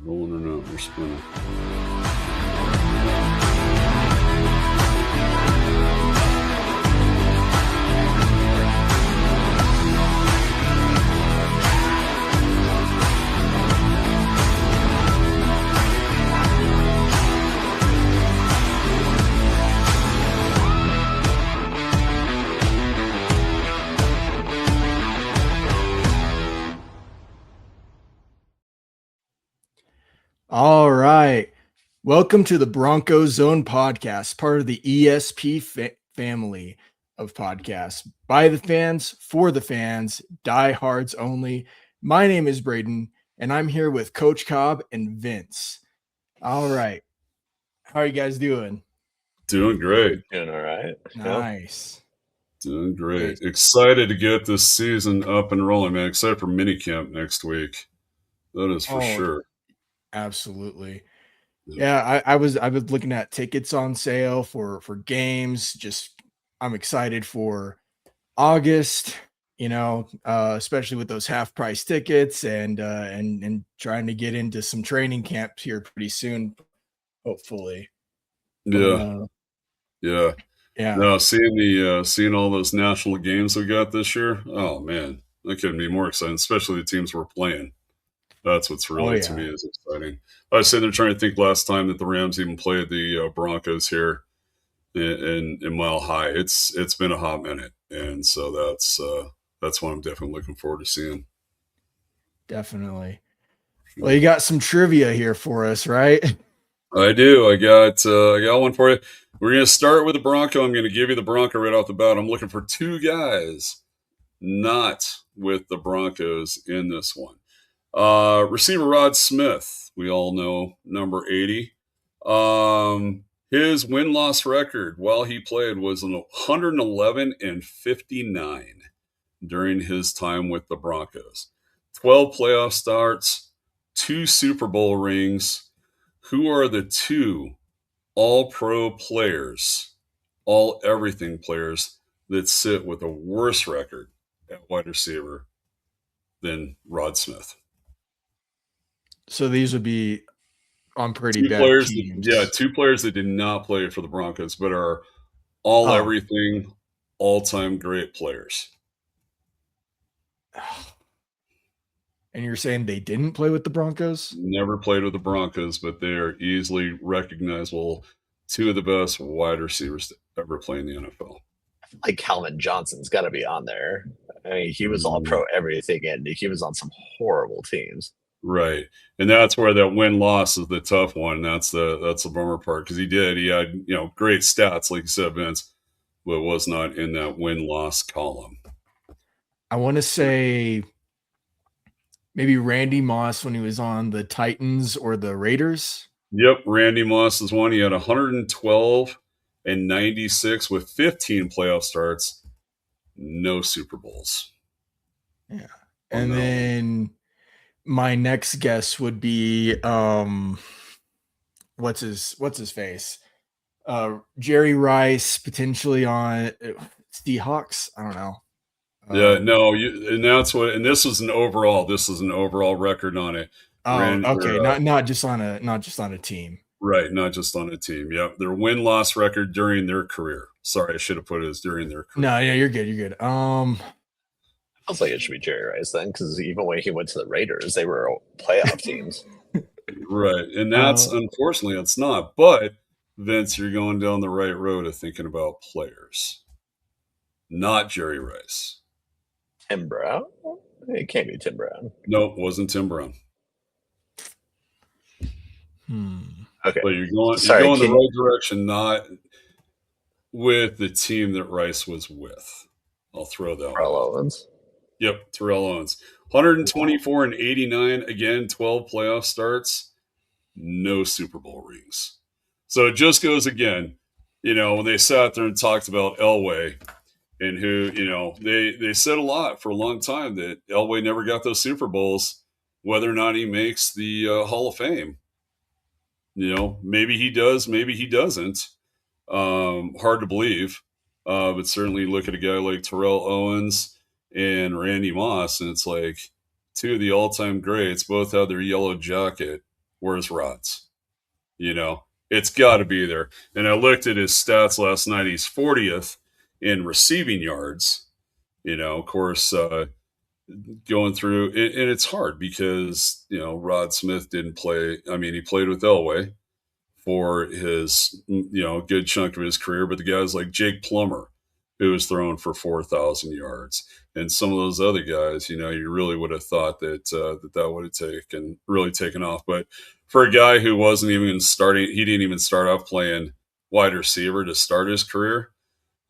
Rolling or not, we're spinning. All right. Welcome to the Broncos Zone Podcast, part of the ESP family of podcasts. By the fans, for the fans, diehards only. My name is Bradyn, and I'm here with Coach Cobb and Vince. All right. How are you guys doing? Doing great. Doing all right. Nice. Doing great. Excited to get this season up and rolling, man. Excited for minicamp next week. That is for sure. Absolutely. Yeah, I was looking at tickets on sale for games. Just I'm excited for August, especially with those half price tickets and trying to get into some training camps here pretty soon, hopefully. Yeah. No, seeing all those national games we got this year. Oh man, that couldn't be more exciting, especially the teams we're playing. That's what's really, to me, is exciting. I was sitting there trying to think last time that the Rams even played the Broncos here in Mile High. It's been a hot minute, and so that's what I'm definitely looking forward to seeing. Definitely. Well, you got some trivia here for us, right? I do. I got one for you. We're going to start with the Bronco. I'm going to give you the Bronco right off the bat. I'm looking for two guys not with the Broncos in this one. Receiver Rod Smith, we all know, number 80. His win-loss record while he played was 111-59 during his time with the Broncos. 12 playoff starts, 2 Super Bowl rings. Who are the 2 all-pro players, all-everything players that sit with a worse record at wide receiver than Rod Smith? So these would be on pretty bad teams. 2 players that did not play for the Broncos, but are everything, all-time great players. And you're saying they didn't play with the Broncos? Never played with the Broncos, but they are easily recognizable. 2 of the best wide receivers to ever play in the NFL. Like Calvin Johnson's got to be on there. I mean, he was all pro everything, and he was on some horrible teams. Right, and that's where that win-loss is the tough one. That's the bummer part, because he had great stats, like you said, Vince, but was not in that win-loss column. I want to say maybe Randy Moss when he was on the Titans or the Raiders. Yep, Randy Moss is one. He had 112-96 with 15 playoff starts, no Super Bowls. Yeah, and then my next guess would be what's his face? Jerry Rice, potentially on Seahawks. I don't know. And that's what. And this is an overall. This is an overall record on it. Okay, not just on a team. Right, not just on a team. Yep, their win-loss record during their career. Sorry, I should have put it as during their career. No, yeah, you're good. I was like, it should be Jerry Rice then, because even when he went to the Raiders, they were playoff teams. Right, and that's unfortunately it's not. But Vince, you're going down the right road of thinking about players, not Jerry Rice. Tim Brown? It can't be Tim Brown. Nope, wasn't Tim Brown. Okay, but you're going the right direction, not with the team that Rice was with. I'll throw that Terrell Owens. Yep, Terrell Owens. 124-89, again, 12 playoff starts, no Super Bowl rings. So it just goes again, when they sat there and talked about Elway and who, they said a lot for a long time that Elway never got those Super Bowls, whether or not he makes the Hall of Fame. Maybe he does, maybe he doesn't. Hard to believe. But certainly look at a guy like Terrell Owens and Randy Moss, and it's like 2 of the all-time greats both have their yellow jacket Where's Rod's? You know, it's got to be there. And I looked at his stats last night. He's 40th in receiving yards. You know, of course, going through, and it's hard because, you know, Rod Smith didn't play. I mean, he played with Elway for his, you know, good chunk of his career, but the guys like Jake Plummer, who was thrown for 4,000 yards, and some of those other guys, you know, you really would have thought that that would have really taken off. But for a guy who wasn't even starting, he didn't even start off playing wide receiver to start his career.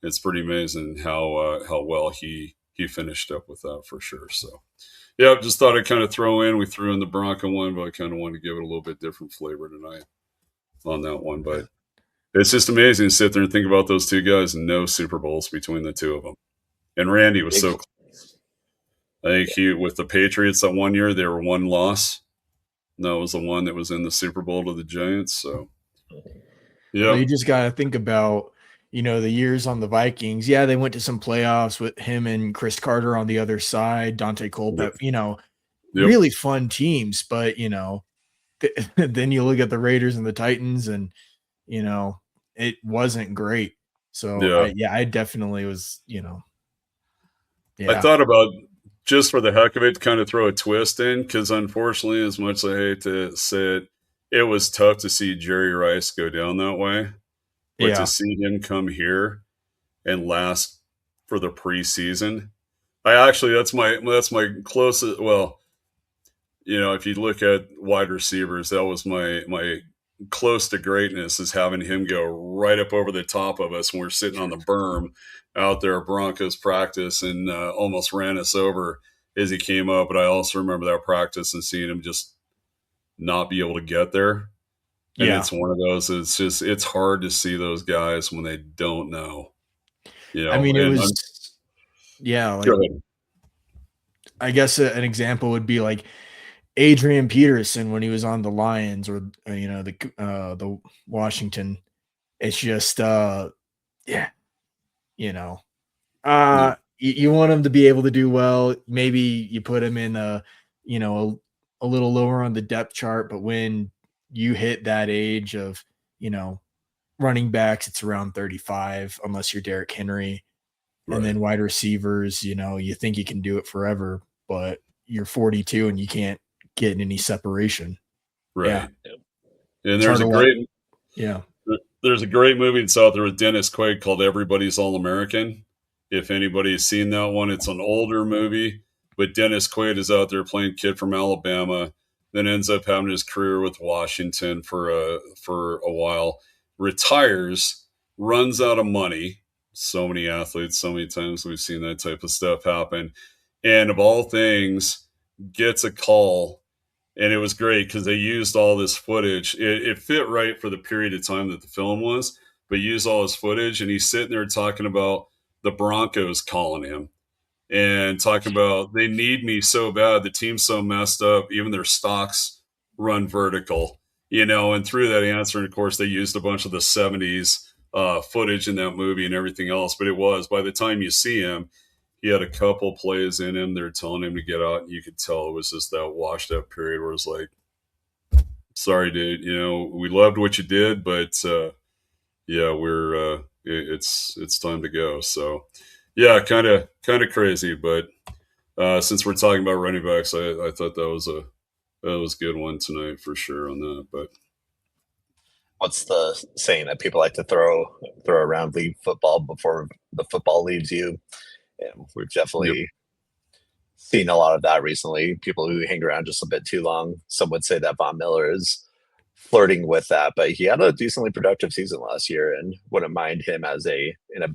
It's pretty amazing how well he finished up with that for sure. So, yeah, just thought I'd kind of throw in. We threw in the Bronco one, but I kind of wanted to give it a little bit different flavor tonight on that one. But it's just amazing to sit there and think about those two guys and no Super Bowls between the two of them. And Randy was so close. I think he, with the Patriots that one year, they were one loss. And that was the one that was in the Super Bowl to the Giants. So, yeah. Well, you just got to think about, you know, the years on the Vikings. Yeah, they went to some playoffs with him and Chris Carter on the other side, Dante Culpepper, you know, really fun teams. But, you know, then you look at the Raiders and the Titans and, you know, it wasn't great. So, I definitely was, you know. Yeah. I thought about, just for the heck of it, kind of throw a twist in, because unfortunately, as much as I hate to say it, it was tough to see Jerry Rice go down that way. But to see him come here and last for the preseason, that's my closest. Well, you know, if you look at wide receivers, that was my close to greatness, is having him go right up over the top of us when we're sitting on the berm out there at Broncos practice, and almost ran us over as he came up. But I also remember that practice and seeing him just not be able to get there. And it's one of those, it's hard to see those guys when they don't know. You know, I mean, I guess an example would be like Adrian Peterson when he was on the Lions, or you know, the Washington. It's just you know, you want him to be able to do well. Maybe you put him in a little lower on the depth chart, but when you hit that age of, you know, running backs, it's around 35, unless you're Derrick Henry. Right. And then wide receivers, you know, you think you can do it forever, but you're 42 and you can't get any separation. Right. Yeah. And there's there's a great movie that's out there with Dennis Quaid called Everybody's All-American. If anybody's seen that one, it's an older movie, but Dennis Quaid is out there playing kid from Alabama, then ends up having his career with Washington for a while, retires, runs out of money. So many athletes, so many times we've seen that type of stuff happen. And of all things, gets a call. And it was great because they used all this footage. It fit right for the period of time that the film was, but used all his footage. And he's sitting there talking about the Broncos calling him. And talking about, they need me so bad. The team's so messed up. Even their stocks run vertical, you know. And through that answer, and of course, they used a bunch of the 70s footage in that movie and everything else. But it was, by the time you see him, he had a couple plays in him. They're telling him to get out. And you could tell it was just that washed up period where it's like, sorry, dude, you know, we loved what you did, but it's time to go. So, yeah, kind of crazy, but since we're talking about running backs, I thought that was a good one tonight for sure on that. But what's the saying that people like to throw around? Leave football before the football leaves you. And we've definitely seen a lot of that recently. People who hang around just a bit too long. Some would say that Von Miller is flirting with that, but he had a decently productive season last year, and wouldn't mind him in a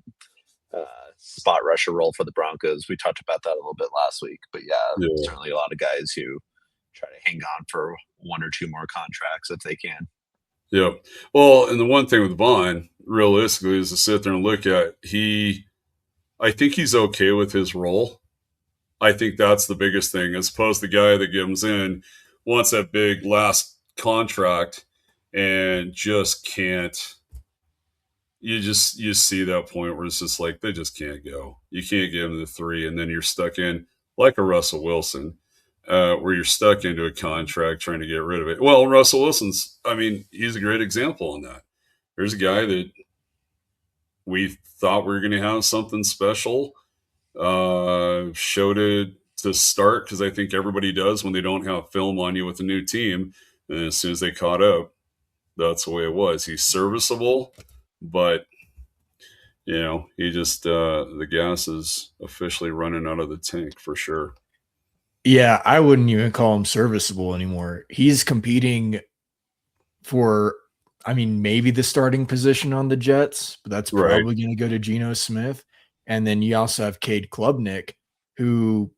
spot rusher role for the Broncos. We talked about that a little bit last week, but certainly a lot of guys who try to hang on for one or two more contracts if they can. Yeah. Well, and the one thing with Vaughn, realistically, is to sit there and look at, I think he's okay with his role. I think that's the biggest thing, as opposed to the guy that comes in, wants that big last contract and just can't. You see that point where it's just like, they just can't go. You can't give them the 3, and then you're stuck in like a Russell Wilson. where you're stuck into a contract trying to get rid of it. Well, Russell Wilson's, I mean, he's a great example on that. There's a guy that we thought we were going to have something special, showed it to start because I think everybody does when they don't have film on you with a new team. And as soon as they caught up, that's the way it was. He's serviceable, but he just the gas is officially running out of the tank for sure. Yeah, I wouldn't even call him serviceable anymore. He's competing for, maybe the starting position on the Jets, but that's probably going to go to Geno Smith. And then you also have Cade Klubnik, who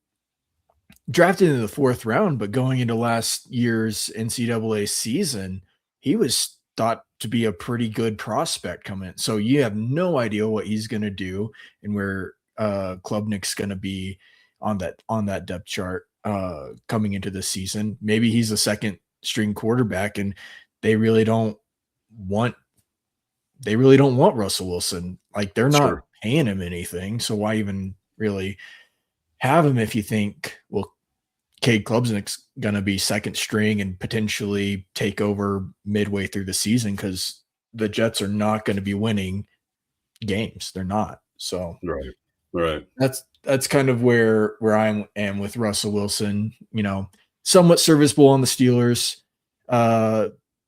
drafted in the 4th round, but going into last year's NCAA season, he was thought to be a pretty good prospect coming in. So you have no idea what he's going to do and where Klubnik's going to be on that depth chart coming into this season. Maybe he's a second string quarterback and they really don't want Russell Wilson. Like, they're not paying him anything. So why even really have him if you think, well, Cade Klubnik's going to be second string and potentially take over midway through the season, because the Jets are not going to be winning games. They're not. So right. That's kind of where I am with Russell Wilson. Somewhat serviceable on the Steelers.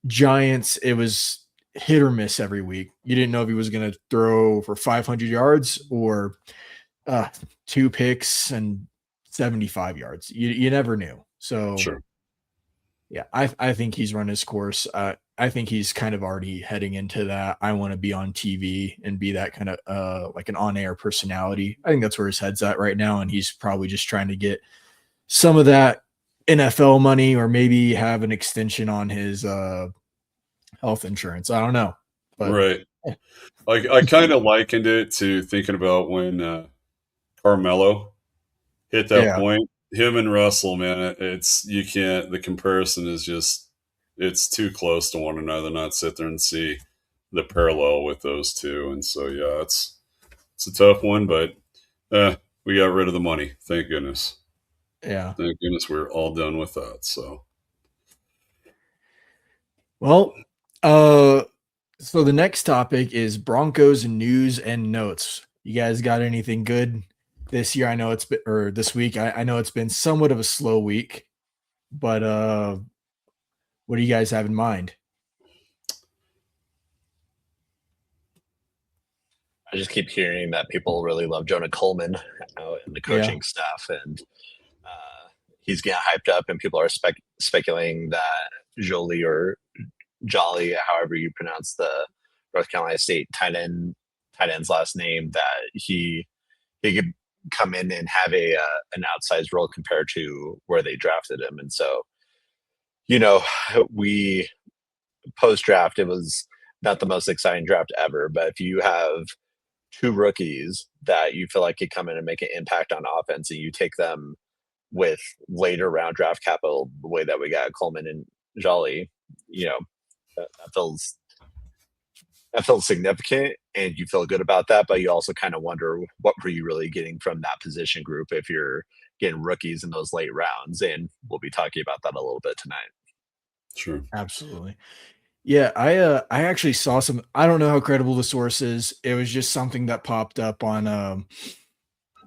Giants, it was hit or miss every week. You didn't know if he was going to throw for 500 yards or 2 picks and 75 yards. You never knew. So yeah, I think he's run his course. I think he's kind of already heading into that. I want to be on TV and be that kind of like an on-air personality. I think that's where his head's at right now. And he's probably just trying to get some of that NFL money, or maybe have an extension on his health insurance. I don't know. But right. I kind of likened it to thinking about when Carmelo hit that point. Him and Russell, man, the comparison is just, it's too close to one another, not sit there and see the parallel with those two. And so, yeah, it's a tough one, but we got rid of the money. Thank goodness. Yeah. Thank goodness we're all done with that. So, well, so the next topic is Broncos news and notes. You guys got anything good this year? I know it's been, or this week, I know it's been somewhat of a slow week, but what do you guys have in mind? I just keep hearing that people really love Jonah Coleman and the coaching staff, and he's getting hyped up, and people are speculating that Jolie or Jolly, however you pronounce the North Carolina State tight end's last name, that he could come in and have an outsized role compared to where they drafted him. And so, we post-draft, it was not the most exciting draft ever, but if you have 2 rookies that you feel like could come in and make an impact on offense, and you take them with later round draft capital, the way that we got Coleman and Jolly, that feels significant, and you feel good about that, but you also kind of wonder, what were you really getting from that position group if you're getting rookies in those late rounds? And we'll be talking about that a little bit tonight. Sure. Absolutely. Yeah, I actually saw some, I don't know how credible the source is. It was just something that popped up on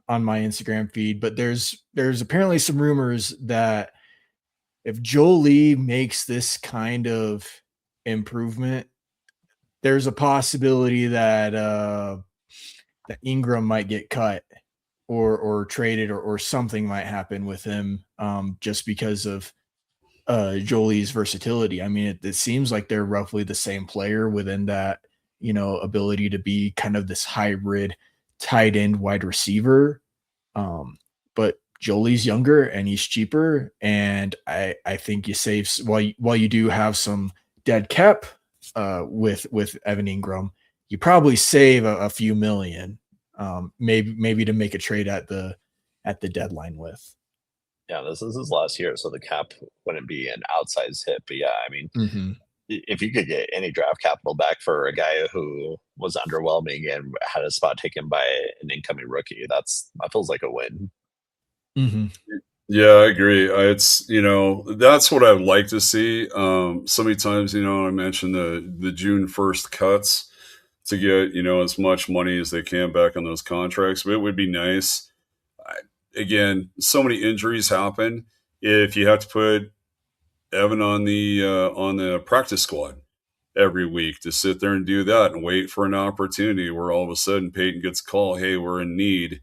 my Instagram feed, but there's apparently some rumors that if Jolie makes this kind of improvement, there's a possibility that that Engram might get cut or traded, or something might happen with him, just because of Jolie's versatility. I mean, it seems like they're roughly the same player within that, ability to be kind of this hybrid tight end wide receiver. But Jolie's younger and he's cheaper, and I think you save, while you do have some dead cap with Evan Engram, you probably save a few million, maybe to make a trade at the deadline with. Yeah, this is his last year, so the cap wouldn't be an outsized hit. But yeah, I mean, if you could get any draft capital back for a guy who was underwhelming and had a spot taken by an incoming rookie, that feels like a win. Mm-hmm. Yeah, I agree. It's that's what I'd like to see. So many times, I mentioned the June 1st cuts to get as much money as they can back on those contracts. But it would be nice. I, Again, so many injuries happen. If you have to put Evan on the practice squad every week to sit there and do that and wait for an opportunity where all of a sudden Peyton gets a call, hey, we're in need.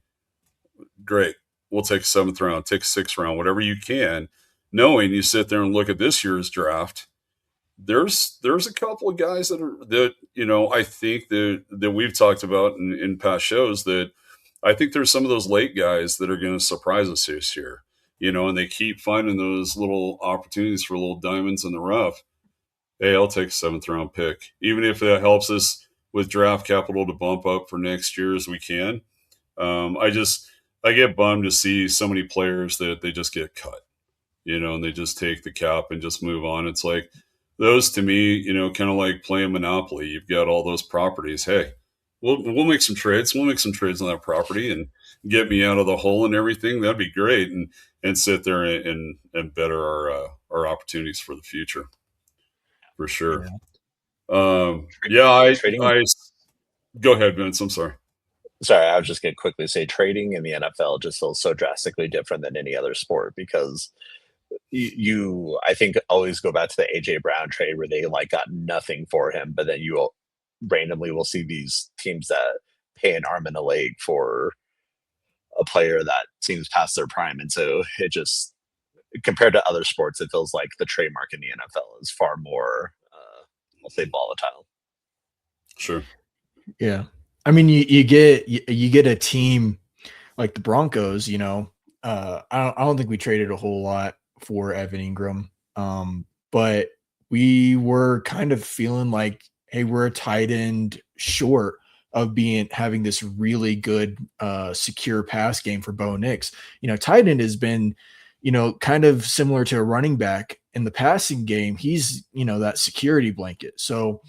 Great. We'll take a 7th round, take a 6th round, whatever you can, knowing you sit there and look at this year's draft. There's a couple of guys that I think that we've talked about in past shows that I think there's some of those late guys that are going to surprise us this year, and they keep finding those little opportunities for little diamonds in the rough. Hey, I'll take a 7th round pick, even if that helps us with draft capital to bump up for next year as we can. I get bummed to see so many players that they just get cut, and they just take the cap and just move on. It's like those to me, kind of like playing Monopoly. You've got all those properties. Hey, we'll make some trades. We'll make some trades on that property and get me out of the hole and everything. That'd be great. And sit there and better our opportunities for the future. For sure. Trading. I go ahead, Vince. I'm sorry. Sorry, I was just going to quickly say trading in the NFL just feels so drastically different than any other sport because I think, always go back to the AJ Brown trade where they got nothing for him, but then you randomly will see these teams that pay an arm and a leg for a player that seems past their prime. And so it just, compared to other sports, it feels like the trade market in the NFL is far more, I'll say, volatile. Sure. Yeah. I mean, you get a team like the Broncos, I don't think we traded a whole lot for Evan Engram. But we were kind of feeling like, hey, we're a tight end short of having this really good secure pass game for Bo Nix. Tight end has been, kind of similar to a running back in the passing game. He's, that security blanket. So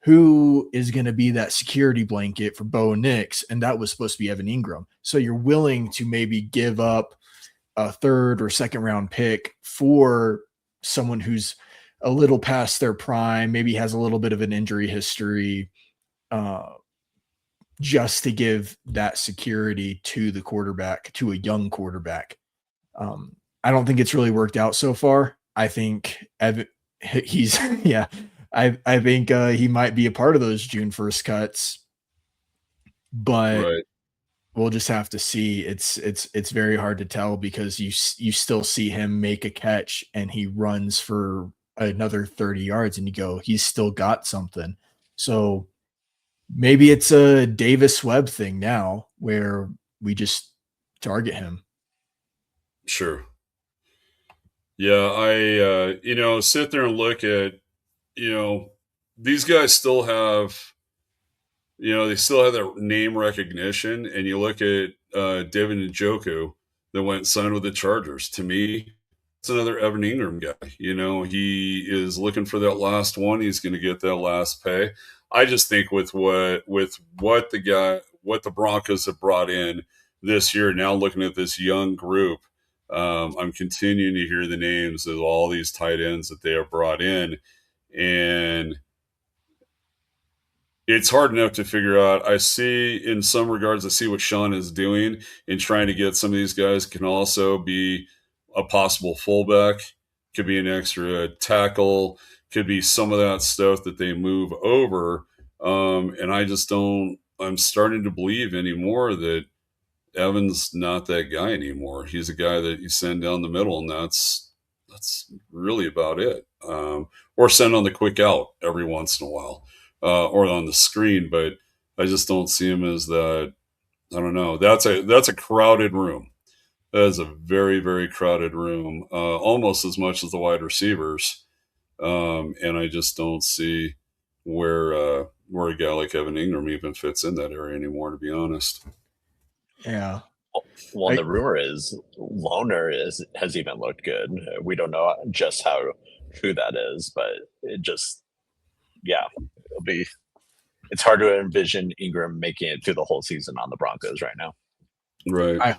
who is going to be that security blanket for Bo Nix? And that was supposed to be Evan Engram. So you're willing to maybe give up a 3rd or 2nd round pick for someone who's a little past their prime, maybe has a little bit of an injury history, just to give that security to the quarterback, to a young quarterback. I don't think it's really worked out so far. I think he's yeah. I think he might be a part of those June 1st cuts, but right. We'll just have to see. It's very hard to tell because you still see him make a catch and he runs for another 30 yards and you go, he's still got something. So maybe it's a Davis Webb thing now where we just target him. Sure. Yeah, I sit there and look at, these guys still have, they still have that name recognition. And you look at David Njoku that went and signed with the Chargers. To me, it's another Evan Engram guy. He is looking for that last one. He's going to get that last pay. I just think with what the Broncos have brought in this year, now looking at this young group, I'm continuing to hear the names of all these tight ends that they have brought in. And it's hard enough to figure out. I see, in some regards, I see what Sean is doing in trying to get some of these guys. Can also be a possible fullback, could be an extra tackle, could be some of that stuff that they move over. And I just don't, I'm starting to believe anymore that Evan's not that guy anymore. He's a guy that you send down the middle, and that's really about it. Or send on the quick out every once in a while. Or on the screen, but I just don't see him as that. I don't know. That's a crowded room. That is a very, very crowded room, almost as much as the wide receivers. And I just don't see where a guy like Evan Engram even fits in that area anymore, to be honest. Yeah. Well, the rumor is Loner has even looked good. We don't know just how true that is, but it just, yeah. It's hard to envision Engram making it through the whole season on the Broncos right now. Right. I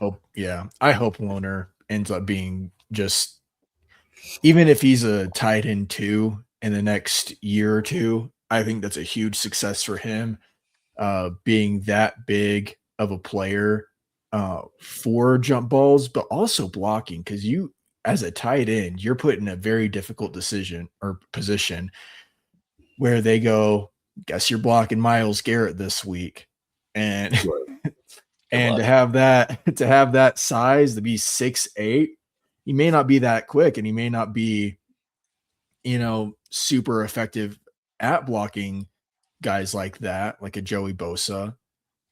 hope Loner ends up being just, even if he's a tight end 2 in the next year or two, I think that's a huge success for him, being that big of a player for jump balls, but also blocking, because you, as a tight end, you're put in a very difficult decision or position where they go, guess you're blocking Myles Garrett this week. And and to have that size, to be 6'8", he may not be that quick, and he may not be, super effective at blocking guys like that, like a Joey Bosa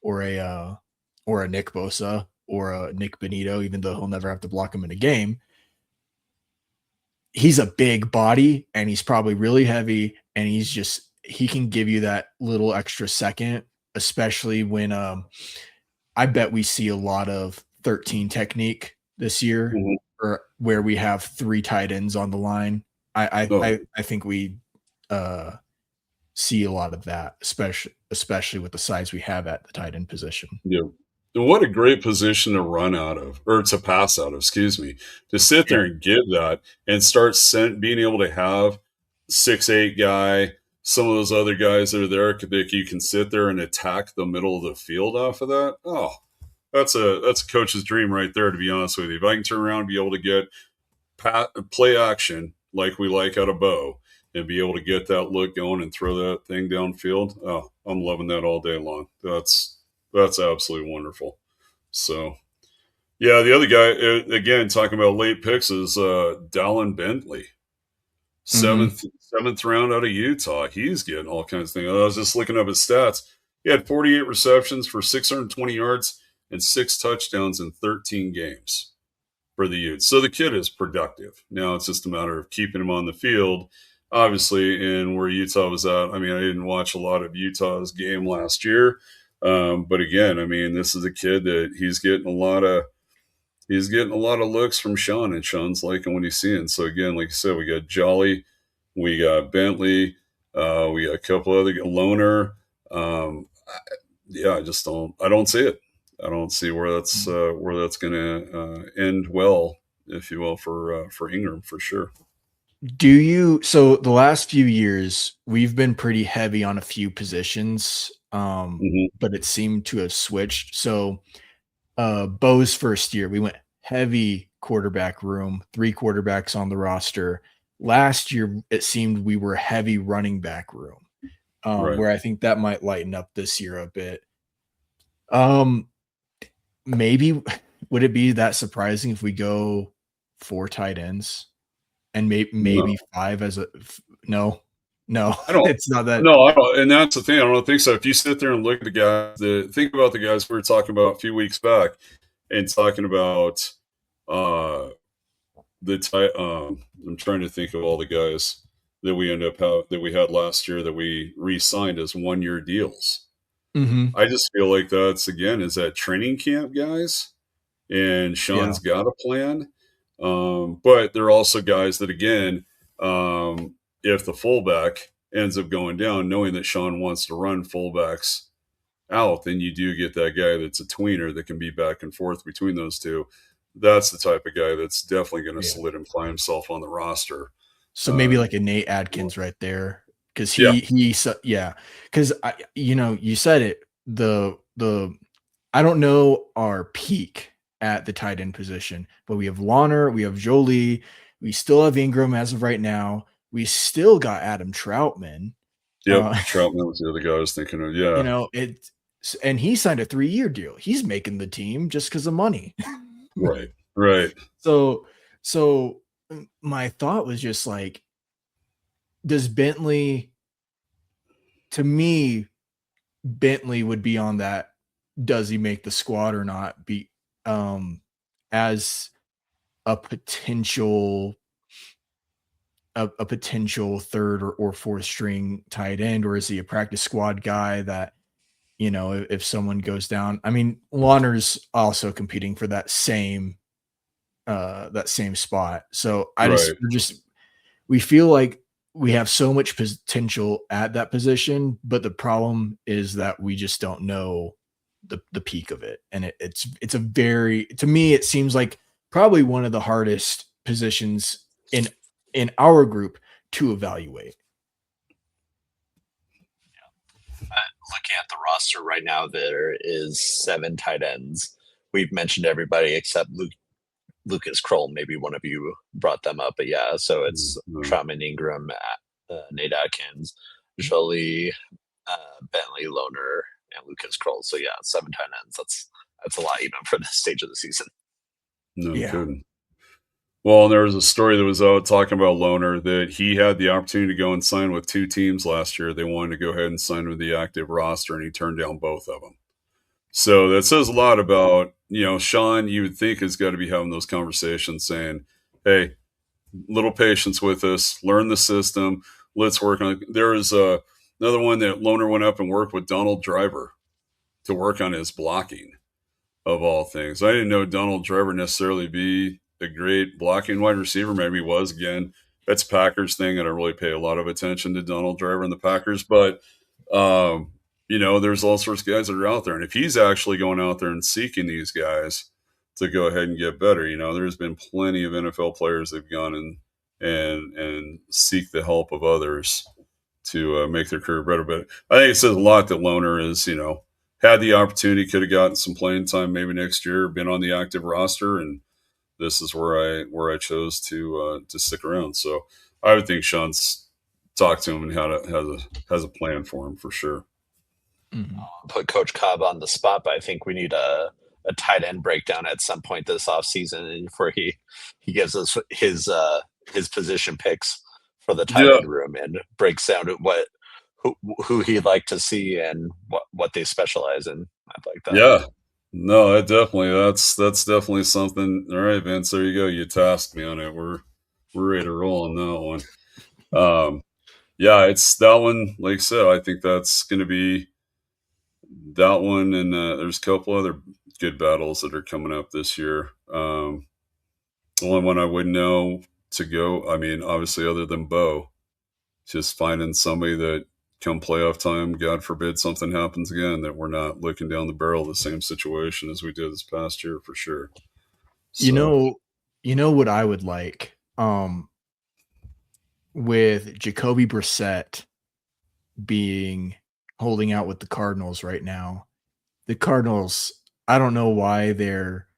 or a Nick Bosa or a Nick Benito, even though he'll never have to block him in a game. He's a big body, and he's probably really heavy, and he can give you that little extra second, especially when I bet we see a lot of 13 technique this year, or where we have 3 tight ends on the line. I think we see a lot of that, especially with the size we have at the tight end position. Yeah. And what a great position to run out of, or to pass out of, excuse me, to sit there and give that and start being able to have 6'8" guy, some of those other guys that are there that you can sit there and attack the middle of the field off of that. Oh, that's a coach's dream right there, to be honest with you. If I can turn around and be able to get play action like we like out of Bo, and be able to get that look going and throw that thing downfield, oh, I'm loving that all day long. That's absolutely wonderful. So, yeah, the other guy, again, talking about late picks, is Dallin Bentley. Seventh round out of Utah. He's getting all kinds of things. I was just looking up his stats. He had 48 receptions for 620 yards and 6 touchdowns in 13 games for the Utes. So the kid is productive. Now it's just a matter of keeping him on the field. Obviously, in where Utah was at, I mean, I didn't watch a lot of Utah's game last year. But again, I mean, this is a kid that he's getting a lot of looks from Sean, and Sean's liking what he's seeing. So again, like I said, we got Jolly, we got Bentley, we got a couple other Loner. I don't see it. I don't see where that's going to end well, if you will, for Engram for sure. So the last few years, we've been pretty heavy on a few positions, but it seemed to have switched. So Bo's first year, we went heavy quarterback room, 3 quarterbacks on the roster. Last year, it seemed we were heavy running back room, where I think that might lighten up this year a bit. Maybe would it be that surprising if we go 4 tight ends? And maybe 5 as a no. I don't. It's not that. No, I don't. And that's the thing. I don't think so. If you sit there and look at the guys, think about the guys we were talking about a few weeks back, and talking about I'm trying to think of all the guys that we we had last year that we re-signed as 1-year deals. I just feel like that's, again, is that training camp guys, and Sean's got a plan. But there are also guys that, again, if the fullback ends up going down, knowing that Sean wants to run fullbacks out, then you do get that guy that's a tweener that can be back and forth between those two. That's the type of guy that's definitely going to solidify himself on the roster. So maybe like a Nate Adkins right there, because because you said it. I don't know our peak at the tight end position, but we have Lawner, we have Jolie, we still have Engram as of right now. We still got Adam Troutman. Yep, Troutman was the other guy I was thinking of. Yeah, and he signed a 3-year deal. He's making the team just because of money. Right. So my thought was just like, does Bentley? To me, Bentley would be on that. Does he make the squad or not? As a potential 3rd or 4th string tight end, or is he a practice squad guy that, if someone goes down? I mean, Lawner's also competing for that same spot. So we feel like we have so much potential at that position, but the problem is that we just don't know the peak of it. And it's a very, to me, it seems like probably one of the hardest positions in our group to evaluate. Looking at the roster right now, there is 7 tight ends. We've mentioned everybody except Lucas Kroll. Maybe one of you brought them up, but yeah. So it's Evan Engram, Nate Atkins, Jolie, Bentley, Loner, and Lucas Kroll. So yeah, 7 tight ends. That's a lot even for this stage of the season. No kidding. Well, there was a story that was out talking about Loner that he had the opportunity to go and sign with 2 teams last year. They wanted to go ahead and sign with the active roster, and he turned down both of them. So that says a lot about, Sean, you would think has got to be having those conversations saying, hey, little patience with us, learn the system, let's work on it. There is another one that Loner went up and worked with Donald Driver to work on his blocking, of all things. I didn't know Donald Driver necessarily be a great blocking wide receiver. Maybe he was. Again, that's a Packers thing. I don't really pay a lot of attention to Donald Driver and the Packers, but there's all sorts of guys that are out there. And if he's actually going out there and seeking these guys to go ahead and get better, there's been plenty of NFL players that have gone and seek the help of others to make their career better. But I think it says a lot that Loner is, had the opportunity, could have gotten some playing time maybe next year, been on the active roster, and this is where I chose to stick around. So I would think Sean's talked to him and has a plan for him for sure. Mm-hmm. Put Coach Cobb on the spot, but I think we need a tight end breakdown at some point this offseason where he gives us his position picks for the tight end room and breaks down who he'd like to see and what they specialize in. I'd like that. Yeah. No, that's definitely something. All right, Vince, there you go. You tasked me on it. We're ready to roll on that one. Yeah, it's that one. Like I said, I think that's going to be that one. And there's a couple other good battles that are coming up this year. The only one I wouldn't know to go, obviously other than Bo, just finding somebody that come playoff time, God forbid something happens again, that we're not looking down the barrel of the same situation as we did this past year for sure. So. You know what I would like with Jacoby Brissett holding out with the Cardinals right now. The Cardinals, I don't know why they're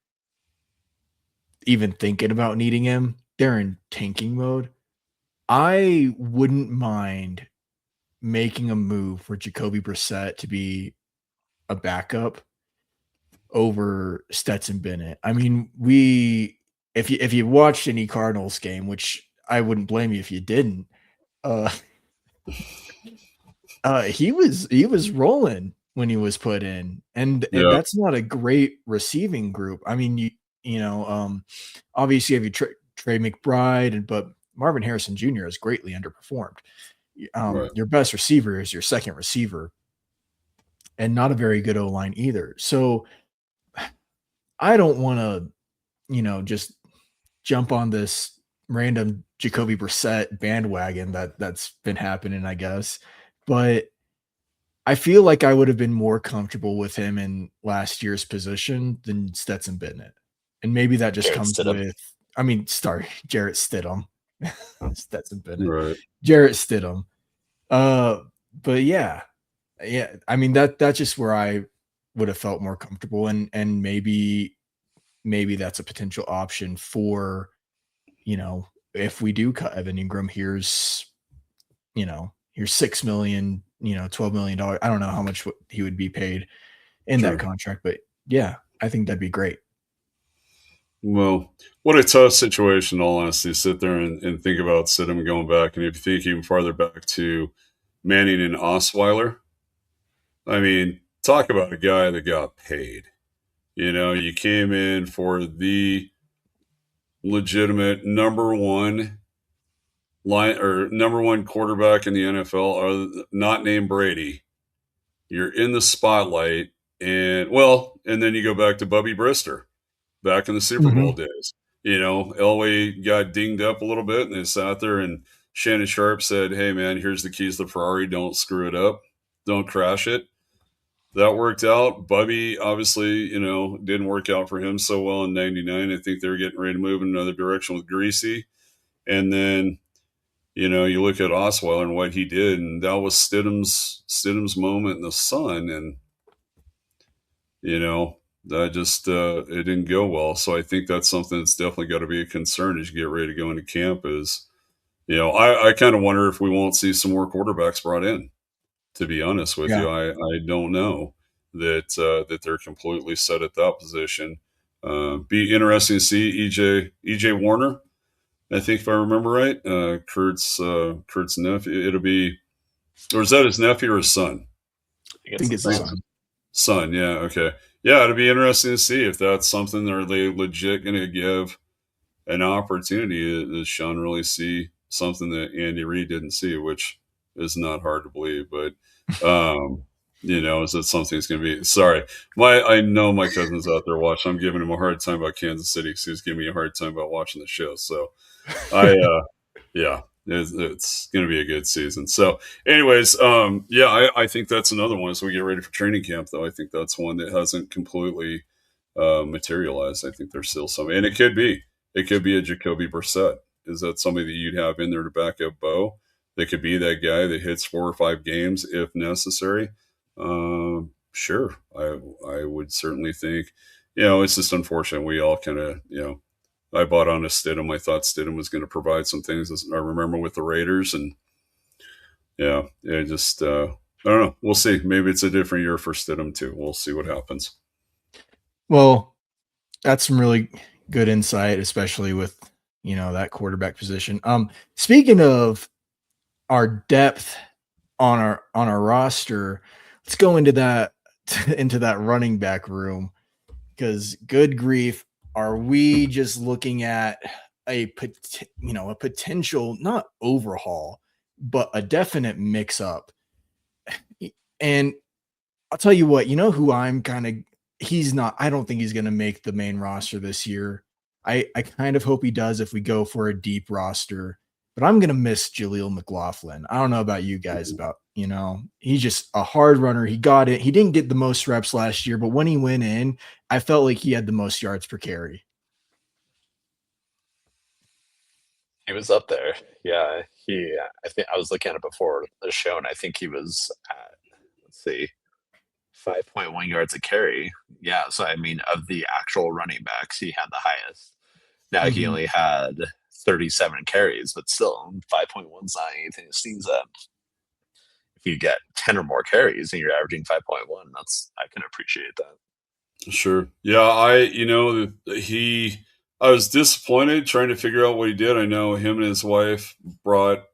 even thinking about needing him. They're in tanking mode. I wouldn't mind making a move for Jacoby Brissett to be a backup over Stetson Bennett. If you watched any Cardinals game, which I wouldn't blame you if you didn't, he was rolling when he was put in, and that's not a great receiving group. Obviously you have Trey McBride, but Marvin Harrison Jr. has greatly underperformed. Right. Your best receiver is your second receiver, and not a very good O-line either. So I don't want to, just jump on this random Jacoby Brissett bandwagon that's been happening, I guess. But I feel like I would have been more comfortable with him in last year's position than Stetson Bennett. And maybe that just comes with, Jarrett Stidham. Stetson Bennett. Right. Jarrett Stidham. But yeah. That's just where I would have felt more comfortable, and maybe that's a potential option for, if we do cut Evan Engram, here's $6 million, $12 million. I don't know how much he would be paid in that contract, but yeah, I think that'd be great. Well, what a tough situation, in all honesty, sit there and think about Stidham going back. And if you think even farther back to Manning and Osweiler, talk about a guy that got paid. You came in for the legitimate number one quarterback in the NFL, not named Brady. You're in the spotlight, and then you go back to Bubby Brister back in the Super Bowl days. Elway got dinged up a little bit, and they sat there, and Shannon Sharp said, "Hey man, here's the keys to the Ferrari. Don't screw it up. Don't crash it." that worked out. Bubby, obviously, didn't work out for him so well in 99. I think they were getting ready to move in another direction with Greasy. And then, you look at Osweiler and what he did, and that was Stidham's moment in the sun. And, that just, it didn't go well. So I think that's something that's definitely got to be a concern as you get ready to go into camp is, I kind of wonder if we won't see some more quarterbacks brought in. To be honest with you, I don't know that they're completely set at that position. Be interesting to see EJ Warner. I think if I remember right, Kurt's nephew. It'll be, or is that his nephew or his son? I think it's his son. Son, yeah, okay, yeah. It'll be interesting to see if that's something are they legit going to give an opportunity. Does Sean really see something that Andy Reid didn't see, which is not hard to believe, but is that something that's going to be, sorry, I know my cousin's out there watching. I'm giving him a hard time about Kansas City because he was giving me a hard time about watching the show. So it's going to be a good season. So anyways, I think that's another one as we get ready for training camp, though. I think that's one that hasn't completely materialized. I think there's still some, and it could be a Jacoby Brissett. Is that somebody that you'd have in there to back up Bo? That could be that guy that hits 4 or 5 games if necessary. Sure. I would certainly think, it's just unfortunate. We all kind of, I bought on to Stidham. I thought Stidham was going to provide some things, as I remember with the Raiders. And I don't know. We'll see. Maybe it's a different year for Stidham too. We'll see what happens. Well, that's some really good insight, especially with, that quarterback position. Speaking of our depth on our roster, let's go into that running back room, because good grief, are we just looking at a potential, not overhaul, but a definite mix up? And I'll tell you what, who I'm I don't think he's going to make the main roster this year. I kind of hope he does if we go for a deep roster, but I'm going to miss Jaleel McLaughlin. I don't know about you guys he's just a hard runner. He got it. He didn't get the most reps last year, but when he went in, I felt like he had the most yards per carry. He was up there. Yeah. I think I was looking at it before the show, and I think he was at, 5.1 yards a carry. Yeah. So, I mean, of the actual running backs, he had the highest. Now he only had 37 carries, but still 5.1 is not anything to sneeze at. If you get 10 or more carries and you're averaging 5.1, I can appreciate that. Sure. Yeah. I was disappointed trying to figure out what he did. I know him and his wife brought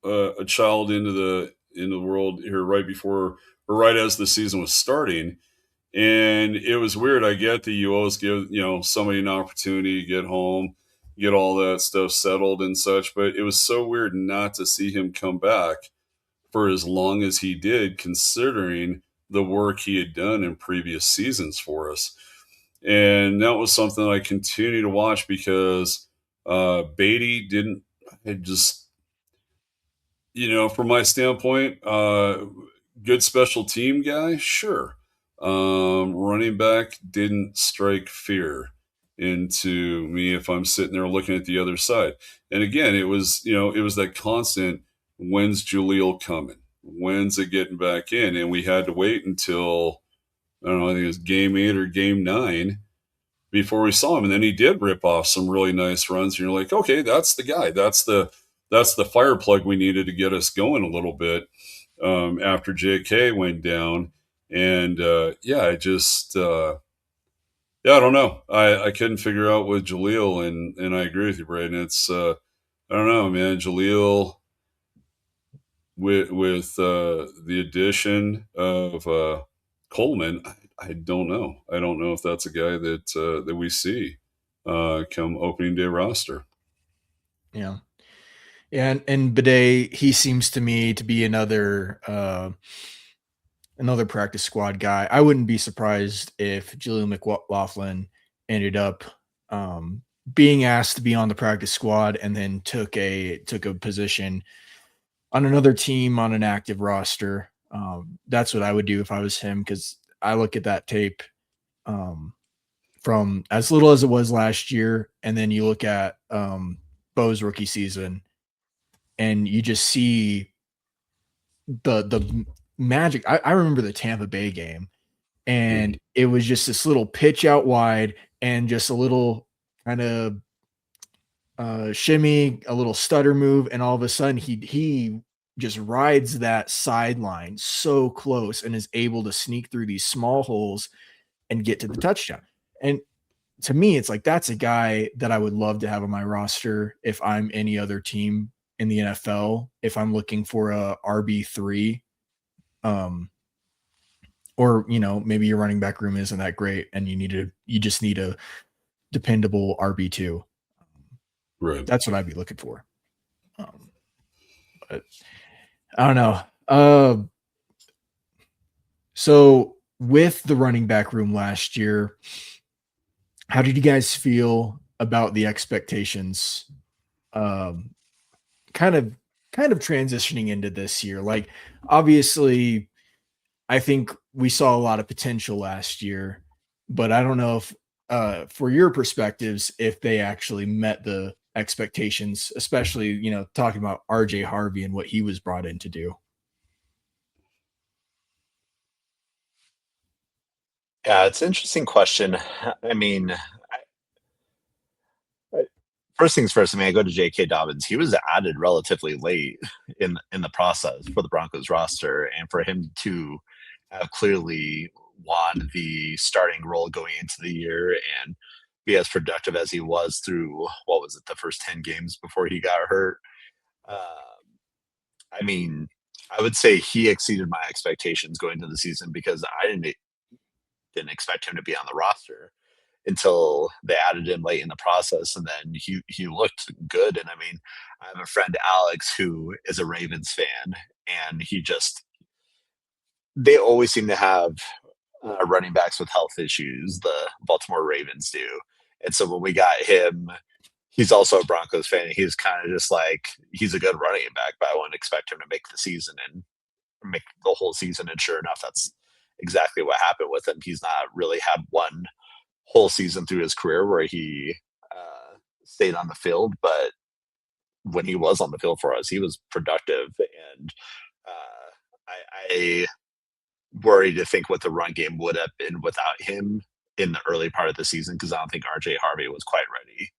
a child into the world here right before or right as the season was starting. And it was weird. I get that you always give, somebody an opportunity to get home, get all that stuff settled and such. But it was so weird not to see him come back for as long as he did, considering the work he had done in previous seasons for us. And that was something I continue to watch because Beatty didn't, from my standpoint, good special team guy, sure. Running back didn't strike fear into me if I'm sitting there looking at the other side. And again, it was that constant, when's Jaleel coming? When's it getting back in? And we had to wait until, I don't know, I think it was game 8 or game 9 before we saw him. And then he did rip off some really nice runs. And you're like, okay, that's the guy. That's the fire plug we needed to get us going a little bit after JK went down. And I don't know. I couldn't figure out with Jaleel, and I agree with you, Bradyn. It's I don't know, man. Jaleel with the addition of Coleman, I don't know. I don't know if that's a guy that we see come opening day roster. Yeah. And Bidet, he seems to me to be another practice squad guy. I wouldn't be surprised if Jaleel McLaughlin ended up being asked to be on the practice squad and then took a position on another team on an active roster. That's what I would do if I was him, because I look at that tape from as little as it was last year, and then you look at Bo's rookie season, and you just see the magic. I remember the Tampa Bay game, and it was just this little pitch out wide and just a little kind of shimmy, a little stutter move, and all of a sudden he just rides that sideline so close and is able to sneak through these small holes and get to the touchdown. And to me, it's like, that's a guy that I would love to have on my roster if I'm any other team in the NFL, if I'm looking for a RB3, or, you know, maybe your running back room isn't that great and you just need a dependable RB2. Right. That's what I'd be looking for. But I don't know. So with the running back room last year, how did you guys feel about the expectations? Kind of transitioning into this year. Like, obviously, I think we saw a lot of potential last year, but I don't know if, for your perspectives, if they actually met the expectations, especially, you know, talking about RJ Harvey and what he was brought in to do. Yeah, it's an interesting question. I mean, first things first, I mean, I go to J.K. Dobbins. He was added relatively late in the process for the Broncos roster, and for him to have clearly won the starting role going into the year and be as productive as he was through, what was it, the first 10 games before he got hurt. I mean, I would say he exceeded my expectations going into the season, because I didn't expect him to be on the roster until they added him late in the process, and then he looked good. And I mean, I have a friend, Alex, who is a Ravens fan, and they always seem to have running backs with health issues. The Baltimore Ravens do, and so when we got him, he's also a Broncos fan. He's kind of just like, he's a good running back, but I wouldn't expect him to make the season and make the whole season. And sure enough, that's exactly what happened with him. He's not really had one whole season through his career where he stayed on the field, but when he was on the field for us, he was productive. And I worry to think what the run game would have been without him in the early part of the season, because I don't think RJ Harvey was quite ready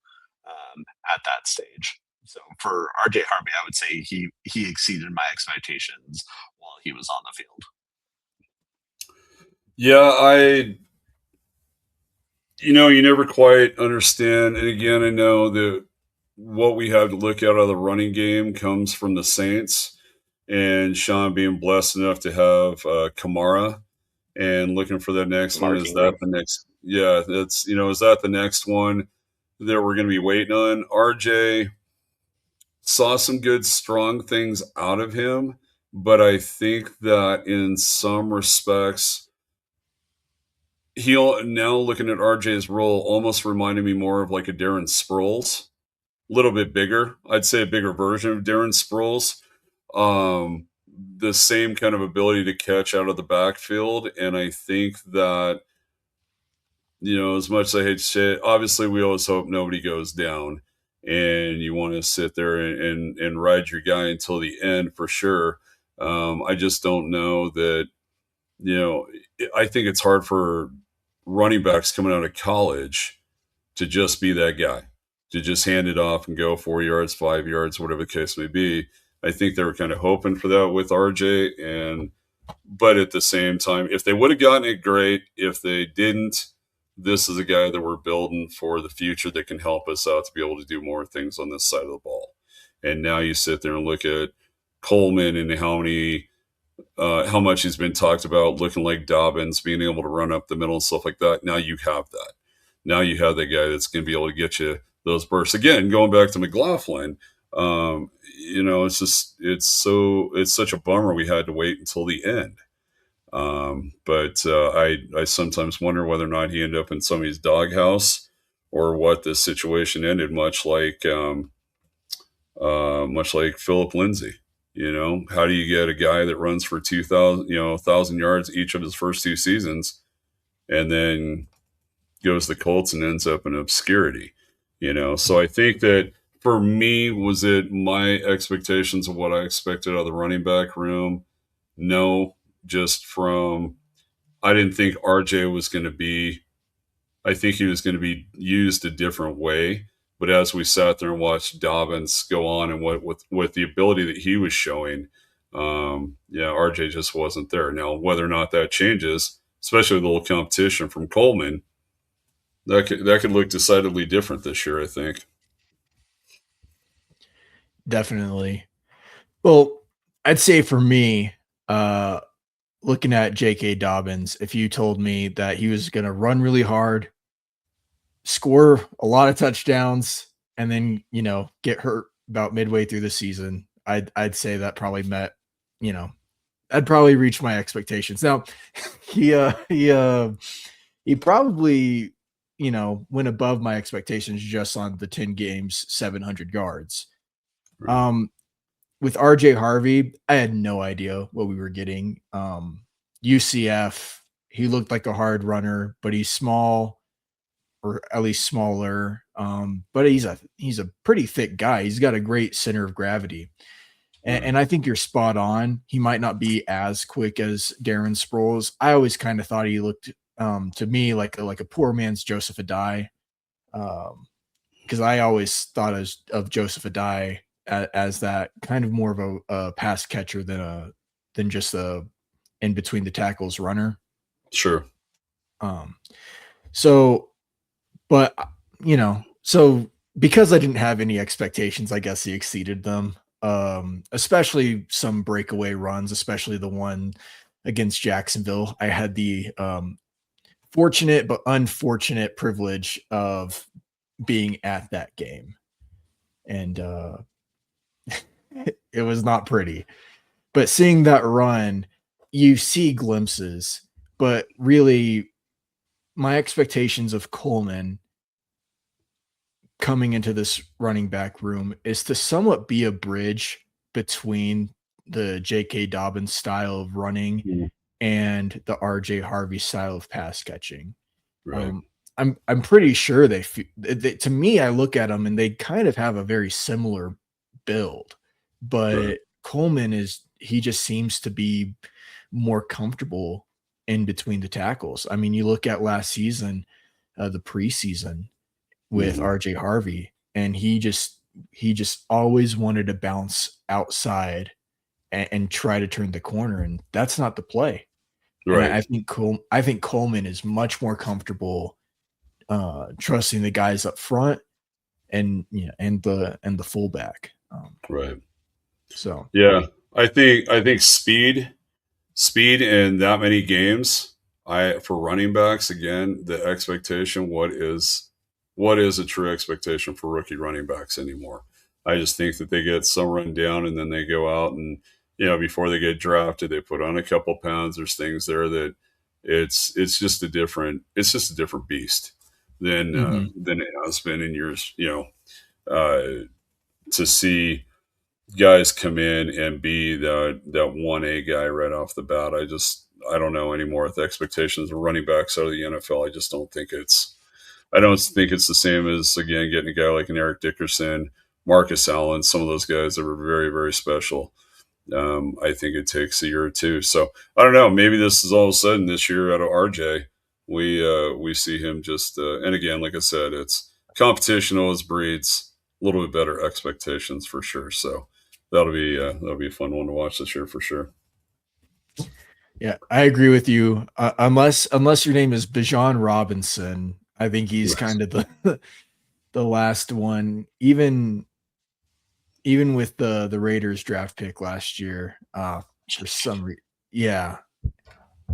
at that stage. So for RJ Harvey, I would say he exceeded my expectations while he was on the field. Yeah, you never quite understand. And again, I know that what we have to look at out of the running game comes from the Saints and Sean being blessed enough to have Kamara, and looking for the next one. Is that the next? Yeah, that's, is that the next one that we're going to be waiting on? RJ saw some good, strong things out of him, but I think that in some respects, he'll, now looking at RJ's role, almost reminded me more of like a Darren Sproles, a little bit bigger. I'd say a bigger version of Darren Sproles. The same kind of ability to catch out of the backfield. And I think that, as much as I hate to say it, obviously we always hope nobody goes down, and you want to sit there and ride your guy until the end for sure. I just don't know that, I think it's hard for running backs coming out of college to just be that guy, to just hand it off and go 4 yards, 5 yards, whatever the case may be. I think they were kind of hoping for that with RJ, but at the same time, if they would have gotten it, great. If they didn't, this is a guy that we're building for the future that can help us out to be able to do more things on this side of the ball. And now you sit there and look at Coleman and how much he's been talked about, looking like Dobbins, being able to run up the middle and stuff like that. Now you have that. Now you have that guy that's going to be able to get you those bursts. Again, going back to McLaughlin, it's such a bummer we had to wait until the end. But I sometimes wonder whether or not he ended up in somebody's doghouse, or what this situation ended, much like Philip Lindsay. You know, how do you get a guy that runs for 2,000, 1,000 yards each of his first 2 seasons, and then goes to the Colts and ends up in obscurity? So I think that for me, was it my expectations of what I expected out of the running back room? No, just from I didn't think RJ was going to be. I think he was going to be used a different way. But as we sat there and watched Dobbins go on and what with the ability that he was showing, RJ just wasn't there. Now, whether or not that changes, especially with a little competition from Coleman, that could look decidedly different this year, I think. Definitely. Well, I'd say for me, looking at J.K. Dobbins, if you told me that he was going to run really hard, score a lot of touchdowns, and then, get hurt about midway through the season, I'd say that probably met, I'd probably reach my expectations. Now, he probably, went above my expectations just on the 10 games, 700 yards. Right. With RJ Harvey, I had no idea what we were getting. UCF, he looked like a hard runner, but he's small, or at least smaller. But he's a pretty thick guy. He's got a great center of gravity. And I think you're spot on. He might not be as quick as Darren Sproles. I always kind of thought he looked to me like a poor man's Joseph Adai. Because I always thought of Joseph Adai as that kind of more of a pass catcher than just a in between the tackles runner. Sure. So because I didn't have any expectations, I guess he exceeded them. Especially some breakaway runs, especially the one against Jacksonville. I had the fortunate but unfortunate privilege of being at that game. And it was not pretty. But seeing that run, you see glimpses, but really my expectations of Coleman coming into this running back room is to somewhat be a bridge between the J.K. Dobbins style of running and the R.J. Harvey style of pass catching. Right. I'm pretty sure they to me, I look at them and they kind of have a very similar build, but Right. Coleman he just seems to be more comfortable in between the tackles. I mean, you look at last season, the preseason with RJ Harvey, and he just always wanted to bounce outside and try to turn the corner, and that's not the play. Right. And I think Coleman is much more comfortable trusting the guys up front and the fullback. Right. So yeah, I think speed in that many games. For running backs, again, the expectation, what is a true expectation for rookie running backs anymore? I just think that they get some run down and then they go out and, before they get drafted, they put on a couple pounds. There's things there that it's just a different beast than it has been in years, to see guys come in and be that 1A guy right off the bat. I don't know anymore with the expectations of running backs out of the NFL. I just don't think it's the same as, again, getting a guy like an Eric Dickerson, Marcus Allen, some of those guys that were very, very special. I think it takes a year or two. So I don't know. Maybe this is all of a sudden this year out of RJ, we see him just, and again, like I said, it's competition always breeds a little bit better expectations for sure. So that'll be a fun one to watch this year for sure. Yeah, I agree with you. Unless your name is Bijan Robinson, I think he's kind of the last one. Even with the Raiders draft pick last year, for some reason, yeah,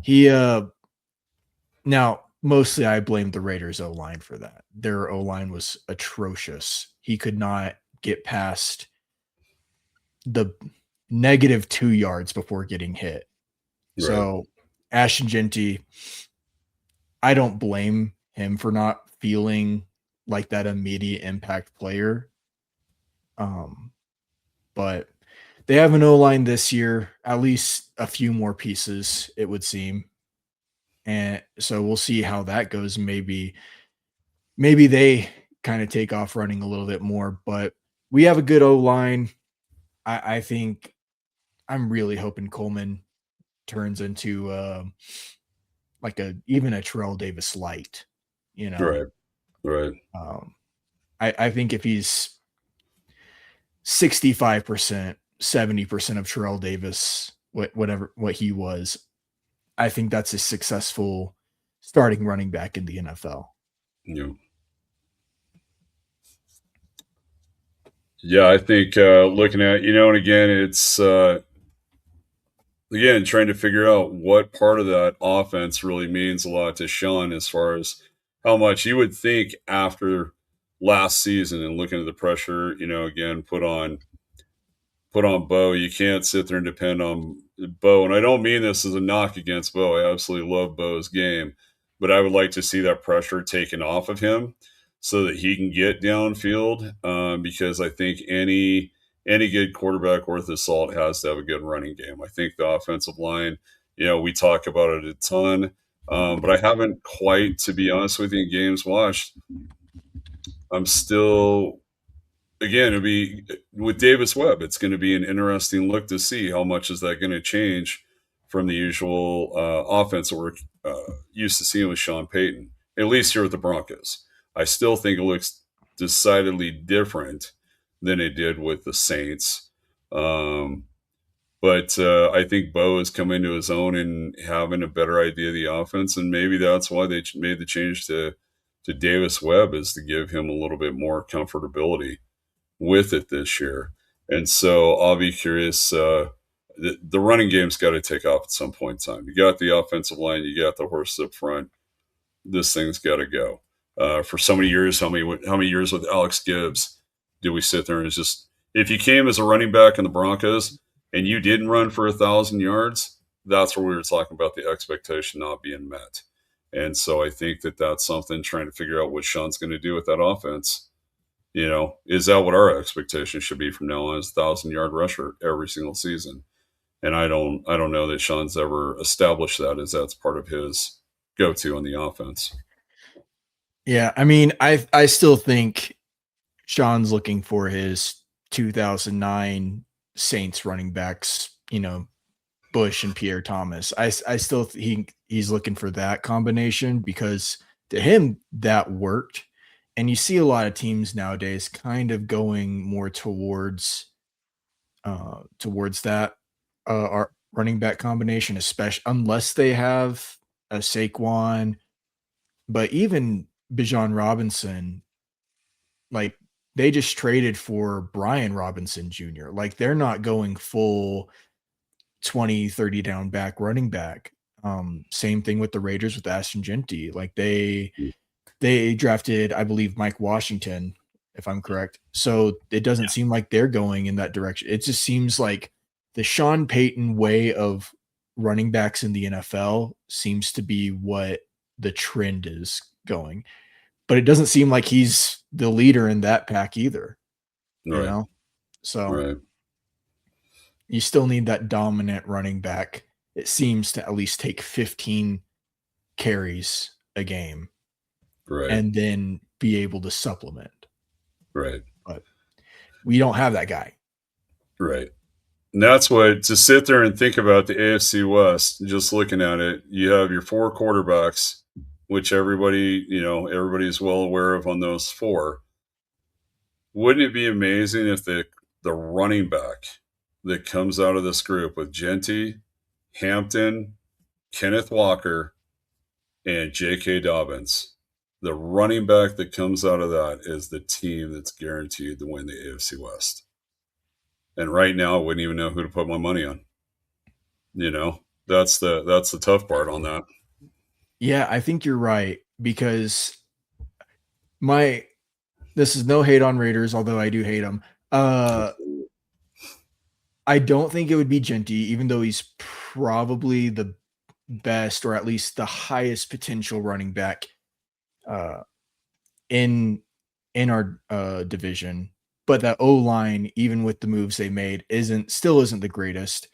he now mostly I blame the Raiders O-line for that. Their O-line was atrocious. He could not get past the -2 yards before getting hit. Right. So Ashton Genty, I don't blame him for not feeling like that immediate impact player. But they have an O-line this year, at least a few more pieces, it would seem. And so we'll see how that goes. Maybe they kind of take off running a little bit more, but we have a good O-line. I think I'm really hoping Coleman turns into like even a Terrell Davis light, you know. Right. I think if he's 65%, 70% of Terrell Davis, what he was, I think that's a successful starting running back in the NFL. Yeah, I think looking at, and again, it's trying to figure out what part of that offense really means a lot to Sean as far as how much you would think after last season and looking at the pressure, again, put on Bo. You can't sit there and depend on Bo. And I don't mean this as a knock against Bo. I absolutely love Bo's game, but I would like to see that pressure taken off of him so that he can get downfield. Because I think any good quarterback worth his salt has to have a good running game. I think the offensive line, we talk about it a ton, but I haven't quite, to be honest with you, in games watched. I'm still, again, it'll be with Davis Webb. It's going to be an interesting look to see how much is that going to change from the usual offense that we're used to seeing with Sean Payton, at least here with the Broncos. I still think it looks decidedly different than it did with the Saints. But I think Bo has come into his own and having a better idea of the offense, and maybe that's why they made the change to Davis Webb, is to give him a little bit more comfortability with it this year. And so I'll be curious. The running game's got to take off at some point in time. You got the offensive line, you got the horse up front. This thing's got to go. For so many years, how many years with Alex Gibbs did we sit there and it's just, if you came as a running back in the Broncos and you didn't run for 1,000 yards, that's where we were talking about the expectation not being met. And so I think that's something, trying to figure out what Sean's going to do with that offense. Is that what our expectation should be from now on, is 1,000-yard rusher every single season? And I don't know that Sean's ever established that as that's part of his go-to on the offense. Yeah, I mean, I still think Sean's looking for his 2009 Saints running backs, Bush and Pierre Thomas. I still think he's looking for that combination, because to him that worked. And you see a lot of teams nowadays kind of going more towards that our running back combination, especially unless they have a Saquon. But even Bijan Robinson, like, they just traded for Brian Robinson Jr. Like, they're not going full 20, 30 down back running back. Same thing with the Raiders with Ashton Genty. Like, they drafted, I believe, Mike Washington, if I'm correct. So it doesn't seem like they're going in that direction. It just seems like the Sean Payton way of running backs in the NFL seems to be what the trend is going. But it doesn't seem like he's the leader in that pack either. Right. So you still need that dominant running back. It seems to at least take 15 carries a game. Right. And then be able to supplement. Right. But we don't have that guy. Right. And that's what, to sit there and think about the AFC West, just looking at it, you have your 4 quarterbacks, which everybody's well aware of on those 4. Wouldn't it be amazing if the running back that comes out of this group with Genty, Hampton, Kenneth Walker, and J.K. Dobbins, the running back that comes out of that is the team that's guaranteed to win the AFC West. And right now, I wouldn't even know who to put my money on. That's the tough part on that. Yeah, I think you're right, because this is no hate on Raiders, although I do hate them. I don't think it would be Genty, even though he's probably the best, or at least the highest potential running back in our division. but that O-line, even with the moves they made, still isn't the greatest.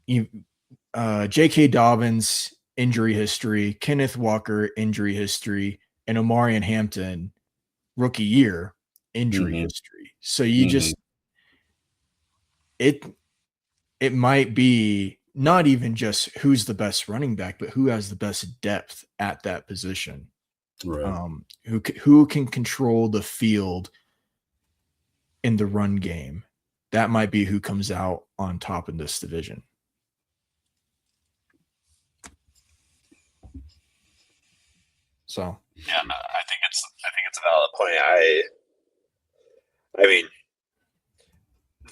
J.K. Dobbins, injury history, Kenneth Walker, injury history, and Omarion Hampton, rookie year, injury history. So you just it might be not even just who's the best running back, but who has the best depth at that position. Right. Who can control the field in the run game. That might be who comes out on top in this division. So yeah, no, I think it's a valid point. I mean,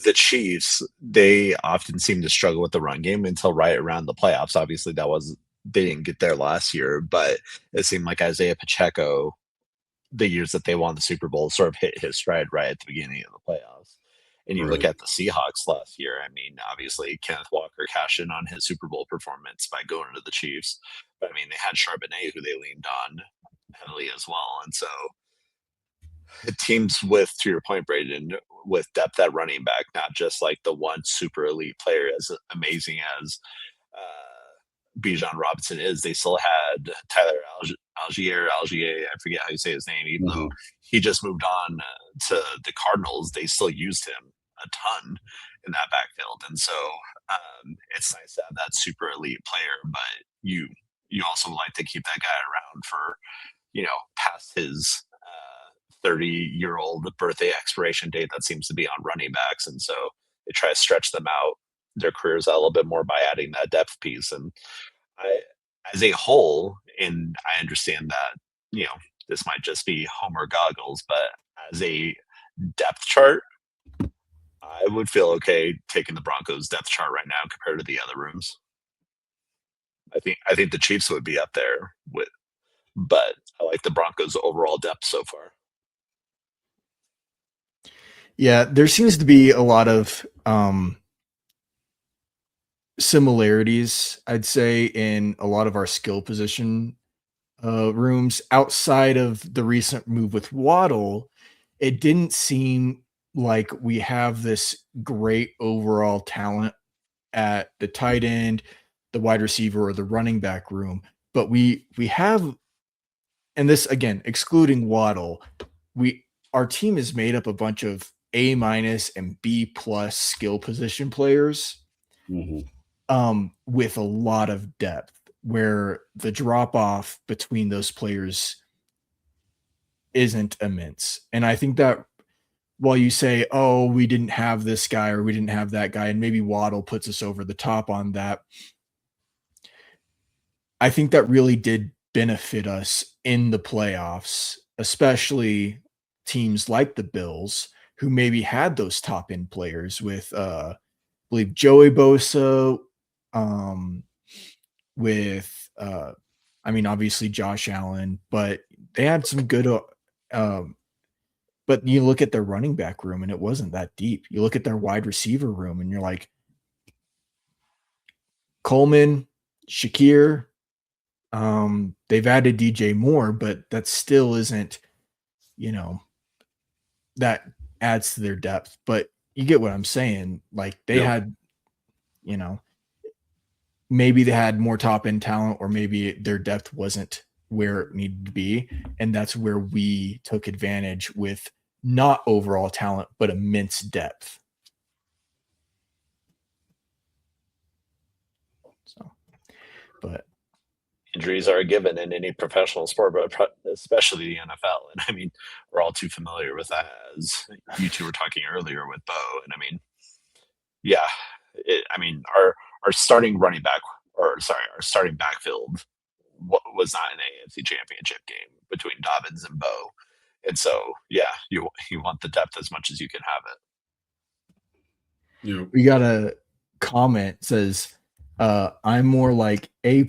the Chiefs, they often seem to struggle with the run game until right around the playoffs. Obviously, they didn't get there last year, but it seemed like Isaiah Pacheco, the years that they won the Super Bowl, sort of hit his stride right at the beginning of the playoffs. And you look at the Seahawks last year, I mean, obviously Kenneth Walker cashed in on his Super Bowl performance by going to the Chiefs. But I mean, they had Charbonnet, who they leaned on heavily as well. And so teams with, to your point, Bradyn, with depth at running back, not just like the one super elite player, as amazing as Bijan Robinson is, they still had Tyler Algier, I forget how you say his name, even though he just moved on to the Cardinals, they still used him a ton in that backfield. And so it's nice to have that super elite player, but you also like to keep that guy around for, past his 30-year-old birthday expiration date that seems to be on running backs. And so they try to stretch them out, their careers out a little bit more by adding that depth piece. And as a whole, and I understand that, this might just be Homer goggles, but as a depth chart, I would feel okay taking the Broncos depth chart right now compared to the other rooms. I think the Chiefs would be up there but I like the Broncos overall depth so far. Yeah, there seems to be a lot of similarities, I'd say, in a lot of our skill position rooms. Outside of the recent move with Waddle, it didn't seem like we have this great overall talent at the tight end, the wide receiver, or the running back room. But we have, and this again, excluding Waddle, our team is made up a bunch of A- and B+ skill position players, with a lot of depth, where the drop off between those players isn't immense. And I think that while you say, oh, we didn't have this guy or we didn't have that guy, and maybe Waddle puts us over the top on that, I think that really did benefit us in the playoffs, especially teams like the Bills, who maybe had those top end players with, I believe, Joey Bosa, with, obviously Josh Allen, but they had some good, but you look at their running back room and it wasn't that deep. You look at their wide receiver room and you're like, Coleman, Shakir, they've added DJ Moore, but that still isn't, that adds to their depth. But you get what I'm saying. Like they had, maybe they had more top end talent, or maybe their depth wasn't where it needed to be. And that's where we took advantage with not overall talent, but immense depth. So, but injuries are a given in any professional sport, but especially the NFL. And I mean, we're all too familiar with that, as you two were talking earlier with Bo. And I mean, yeah, our starting running back, our starting backfield was not an AFC Championship game between Dobbins and Bo. And so, yeah, you want the depth as much as you can have it. We got a comment says, I'm more like A+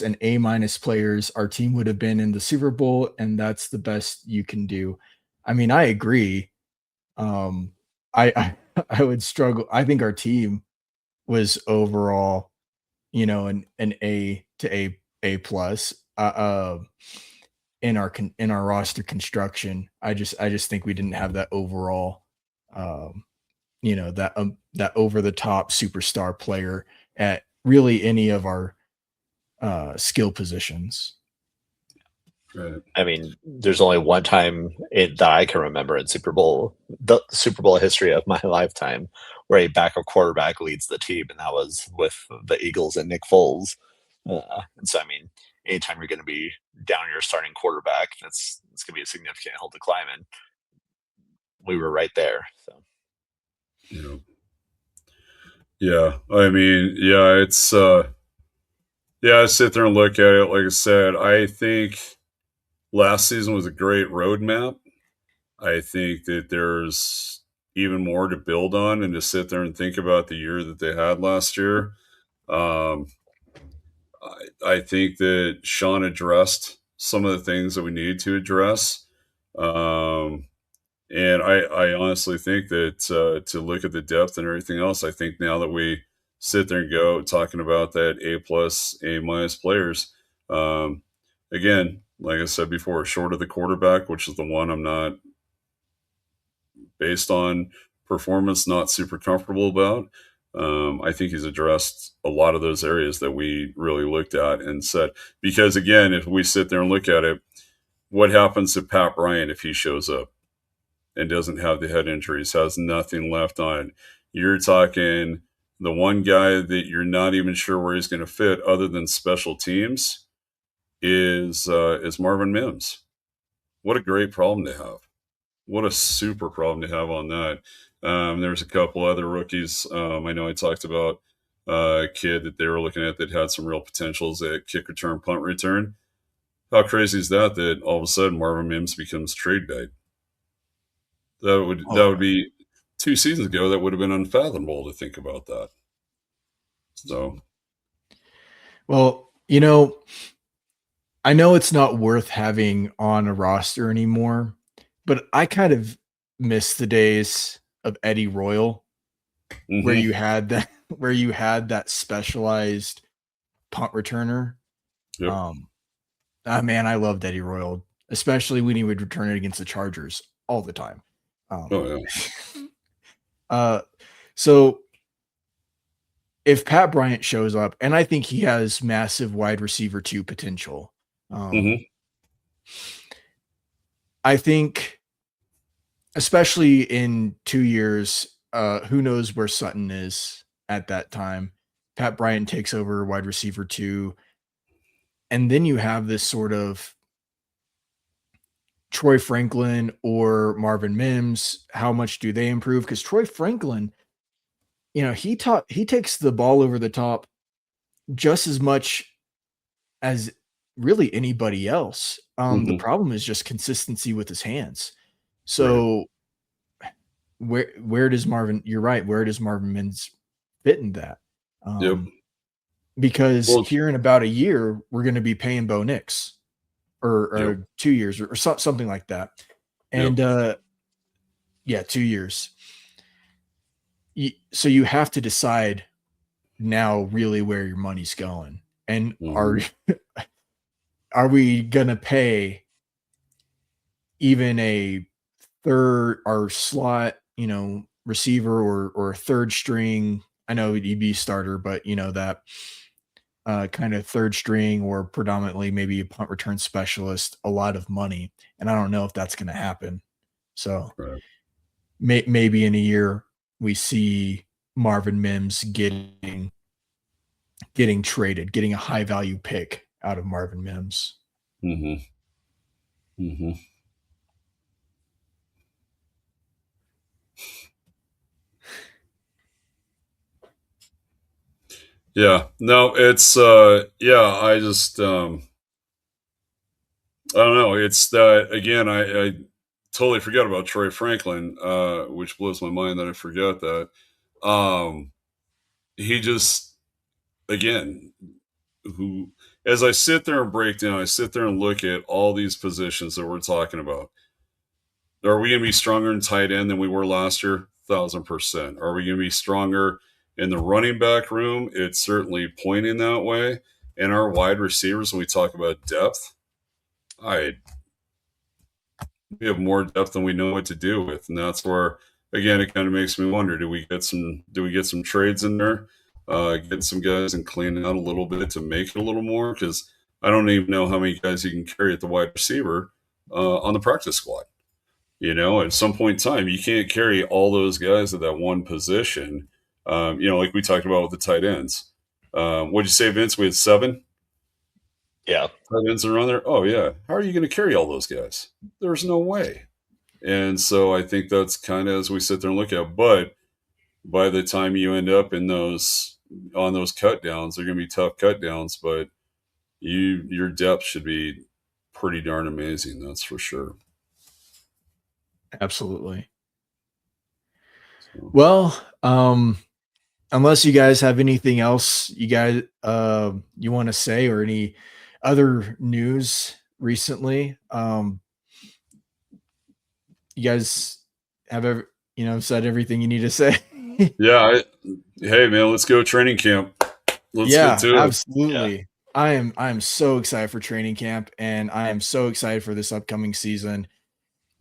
and A- players. Our team would have been in the Super Bowl, and that's the best you can do. I mean, I agree. I would struggle. I think our team was overall, an A to A+, in our roster construction. I just think we didn't have that overall that over the top superstar player at really any of our skill positions. Right. I mean, there's only one time that I can remember in the Super Bowl history of my lifetime, where a backup quarterback leads the team, and that was with the Eagles and Nick Foles. And so, I mean, anytime you're going to be down your starting quarterback, it's going to be a significant hill to climb, and we were right there. So, yeah. I mean, yeah, it's I sit there and look at it. Like I said, I think last season was a great roadmap. I think that there's even more to build on, and to sit there and think about the year that they had last year. I think that Sean addressed some of the things that we need to address. And I honestly think that to look at the depth and everything else, I think now that we sit there and go talking about that A+, A- players, again, like I said before, short of the quarterback, which is the one I'm not, based on performance, not super comfortable about. I think he's addressed a lot of those areas that we really looked at and said, because again, if we sit there and look at it, what happens to Pat Bryant if he shows up and doesn't have the head injuries, has nothing left on? You're talking the one guy that you're not even sure where he's going to fit other than special teams is Marvin Mims. What a great problem to have. What a super problem to have on that. There's a couple other rookies. I know I talked about a kid that they were looking at that had some real potentials at kick return, punt return. How crazy is that all of a sudden Marvin Mims becomes trade bait? That would be 2 seasons ago. That would have been unfathomable to think about that. So, well, I know it's not worth having on a roster anymore, but I kind of miss the days of Eddie Royal, where you had that specialized punt returner. yep. Man, I loved Eddie Royal, especially when he would return it against the Chargers all the time. So if Pat Bryant shows up, and I think he has massive wide receiver 2 potential, I think, especially in 2 years, who knows where Sutton is at that time. Pat Bryant takes over wide receiver 2, and then you have this sort of Troy Franklin or Marvin Mims. How much do they improve? Because Troy Franklin, he takes the ball over the top just as much as really anybody else. The problem is just consistency with his hands. So where does Marvin? You're right. Where does Marvin Mims fit in that? Because here in about a year, we're going to be paying Bo Nix, or 2 years or something like that. And 2 years. So you have to decide now really where your money's going. And are we going to pay even a third or slot, receiver or third string? I know he'd be starter, but that kind of third string or predominantly maybe a punt return specialist a lot of money. And I don't know if that's going to happen. So maybe in a year we see Marvin Mims getting traded, getting a high value pick out of Marvin Mims. Yeah, no, it's I just I don't know. It's that again. I totally forgot about Troy Franklin, which blows my mind that I forgot that. He just, again, as I sit there and break down, I sit there and look at all these positions that we're talking about. Are we going to be stronger in tight end than we were last year? 1,000%. Are we going to be stronger in the running back room? It's certainly pointing that way. And our wide receivers, when we talk about depth, we have more depth than we know what to do with. And that's where, again, it kind of makes me wonder: do we get some trades in there, get some guys and clean it out a little bit to make it a little more? Because I don't even know how many guys you can carry at the wide receiver on the practice squad. At some point in time, you can't carry all those guys at that one position. Like we talked about with the tight ends. What'd you say, Vince? We had 7? Yeah. Tight ends are on there? Oh, yeah. How are you going to carry all those guys? There's no way. And so I think that's kind of as we sit there and look at. But by the time you end up on those cut downs, they're going to be tough cut downs, but your depth should be pretty darn amazing. That's for sure. Absolutely. Well, unless you guys have anything else you want to say or any other news recently, you guys have ever said everything you need to say. Yeah. Hey man, let's go training camp. Let's get to it. Absolutely. Yeah. I am so excited for training camp, and I am so excited for this upcoming season.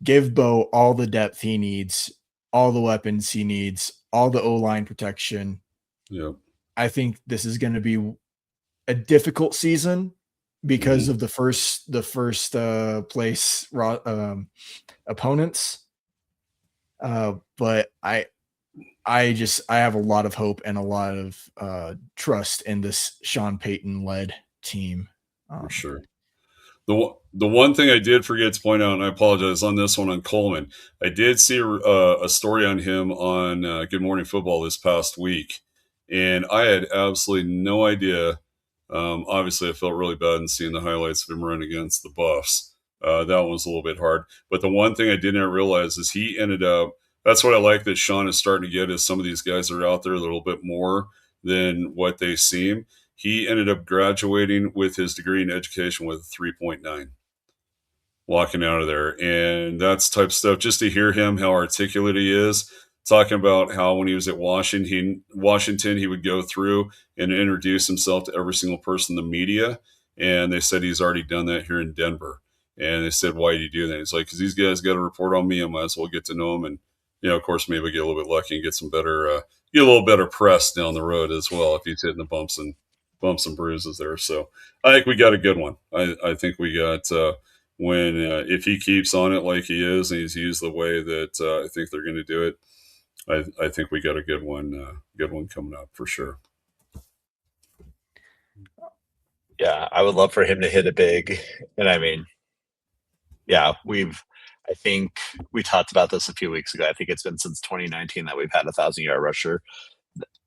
Give Bo all the depth he needs, all the weapons he needs, all the O-line protection. Yeah. I think this is going to be a difficult season because of the first place opponents. But I have a lot of hope and a lot of trust in this Sean Payton led team. For sure. The one thing I did forget to point out, and I apologize on this one on Coleman, I did see a story on him on Good Morning Football this past week, and I had absolutely no idea. Obviously, I felt really bad in seeing the highlights of him run against the Buffs. That one was a little bit hard. But the one thing I did not realize is he ended up – that's what I like that Sean is starting to get, is some of these guys are out there a little bit more than what they seem. He ended up graduating with his degree in education with a 3.9, walking out of there. And that's type of stuff, just to hear him, how articulate he is, talking about how when he was at Washington, he would go through and introduce himself to every single person in the media. And they said he's already done that here in Denver. And they said, why do you do that? He's like, because these guys got to report on me. I might as well get to know them. And, of course, maybe get a little bit lucky and get some better, get a little better press down the road as well if he's hitting the bumps and bruises there. So I think we got a good one. I think we got if he keeps on it like he is and he's used the way that I think they're going to do it, I think we got a good one coming up for sure. Yeah, I would love for him to hit it big. And I mean, yeah, I think we talked about this a few weeks ago. I think it's been since 2019 that we've had a 1,000-yard rusher.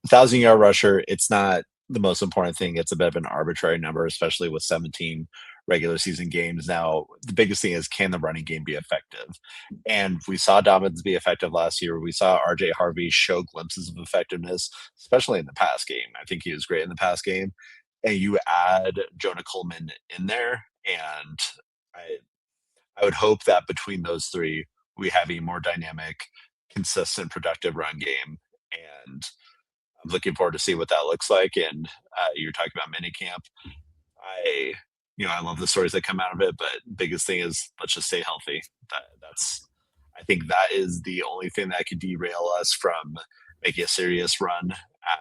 1,000-yard rusher, it's not the most important thing. It's a bit of an arbitrary number, especially with 17 regular season games. Now, the biggest thing is, can the running game be effective? And we saw Dobbins be effective last year. We saw RJ Harvey show glimpses of effectiveness, especially in the pass game. I think he was great in the pass game. And you add Jonah Coleman in there, and I would hope that between those three, we have a more dynamic, consistent, productive run game. And I'm looking forward to see what that looks like. And you're talking about minicamp. I love the stories that come out of it, but biggest thing is, let's just stay healthy. I think that is the only thing that could derail us from making a serious run at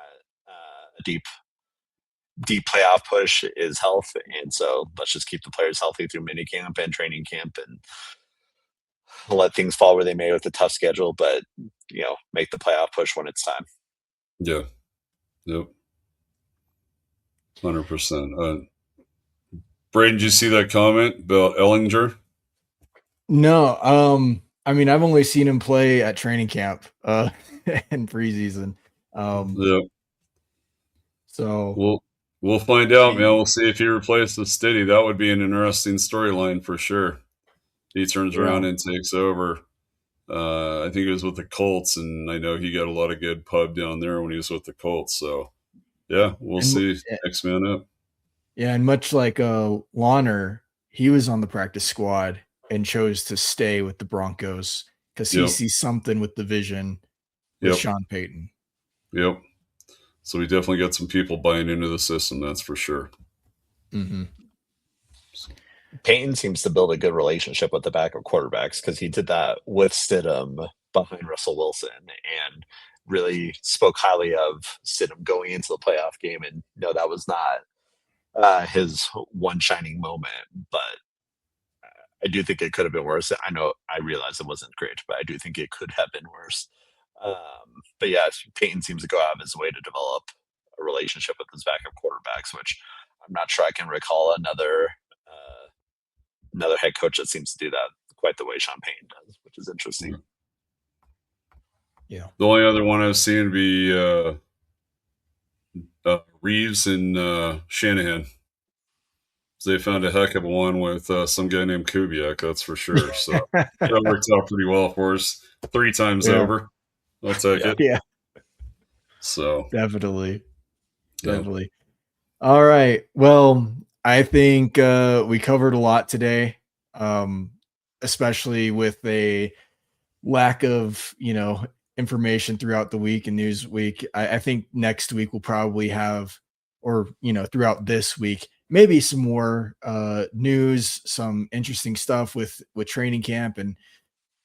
a deep playoff push is health. And so let's just keep the players healthy through minicamp and training camp, and let things fall where they may with the tough schedule, but make the playoff push when it's time. Yeah. Yep. 100%. Bradyn, did you see that comment about Ehlinger? No. I mean, I've only seen him play at training camp and preseason. Yeah. So we'll find out, man. We'll see if he replaces Stiddy. That would be an interesting storyline for sure. He turns around and takes over. I think it was with the Colts, and I know he got a lot of good pub down there when he was with the Colts. So, yeah, we'll see. Next man up. Yeah, and much like Lawner, he was on the practice squad and chose to stay with the Broncos because he sees something with the vision with Sean Payton. Yep. So we definitely got some people buying into the system, that's for sure. Mm-hmm. Payton seems to build a good relationship with the backup quarterbacks, because he did that with Stidham behind Russell Wilson and really spoke highly of Stidham going into the playoff game. And no, that was not his one shining moment, but I do think it could have been worse. I realize it wasn't great, but I do think it could have been worse. But yeah, Payton seems to go out of his way to develop a relationship with his backup quarterbacks, which I'm not sure I can recall another head coach that seems to do that quite the way Sean Payton does, which is interesting. Yeah. The only other one I've seen be Reeves and Shanahan. So they found a heck of a one with some guy named Kubiak, that's for sure. So that worked out pretty well for us 3 times over. I'll take it. Yeah. So definitely. Yeah. All right. Well, I think we covered a lot today, especially with a lack of, information throughout the week and news week. I think next week we'll probably have, or, throughout this week, maybe some more news, some interesting stuff with training camp and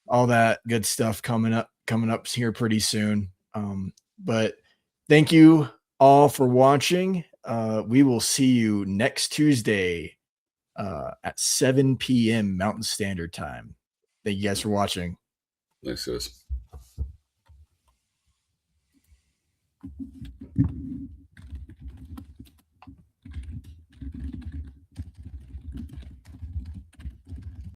all that good stuff coming up here pretty soon. But thank you all for watching. We will see you next Tuesday at 7 p.m. Mountain Standard Time. Thank you guys for watching. Thanks, guys.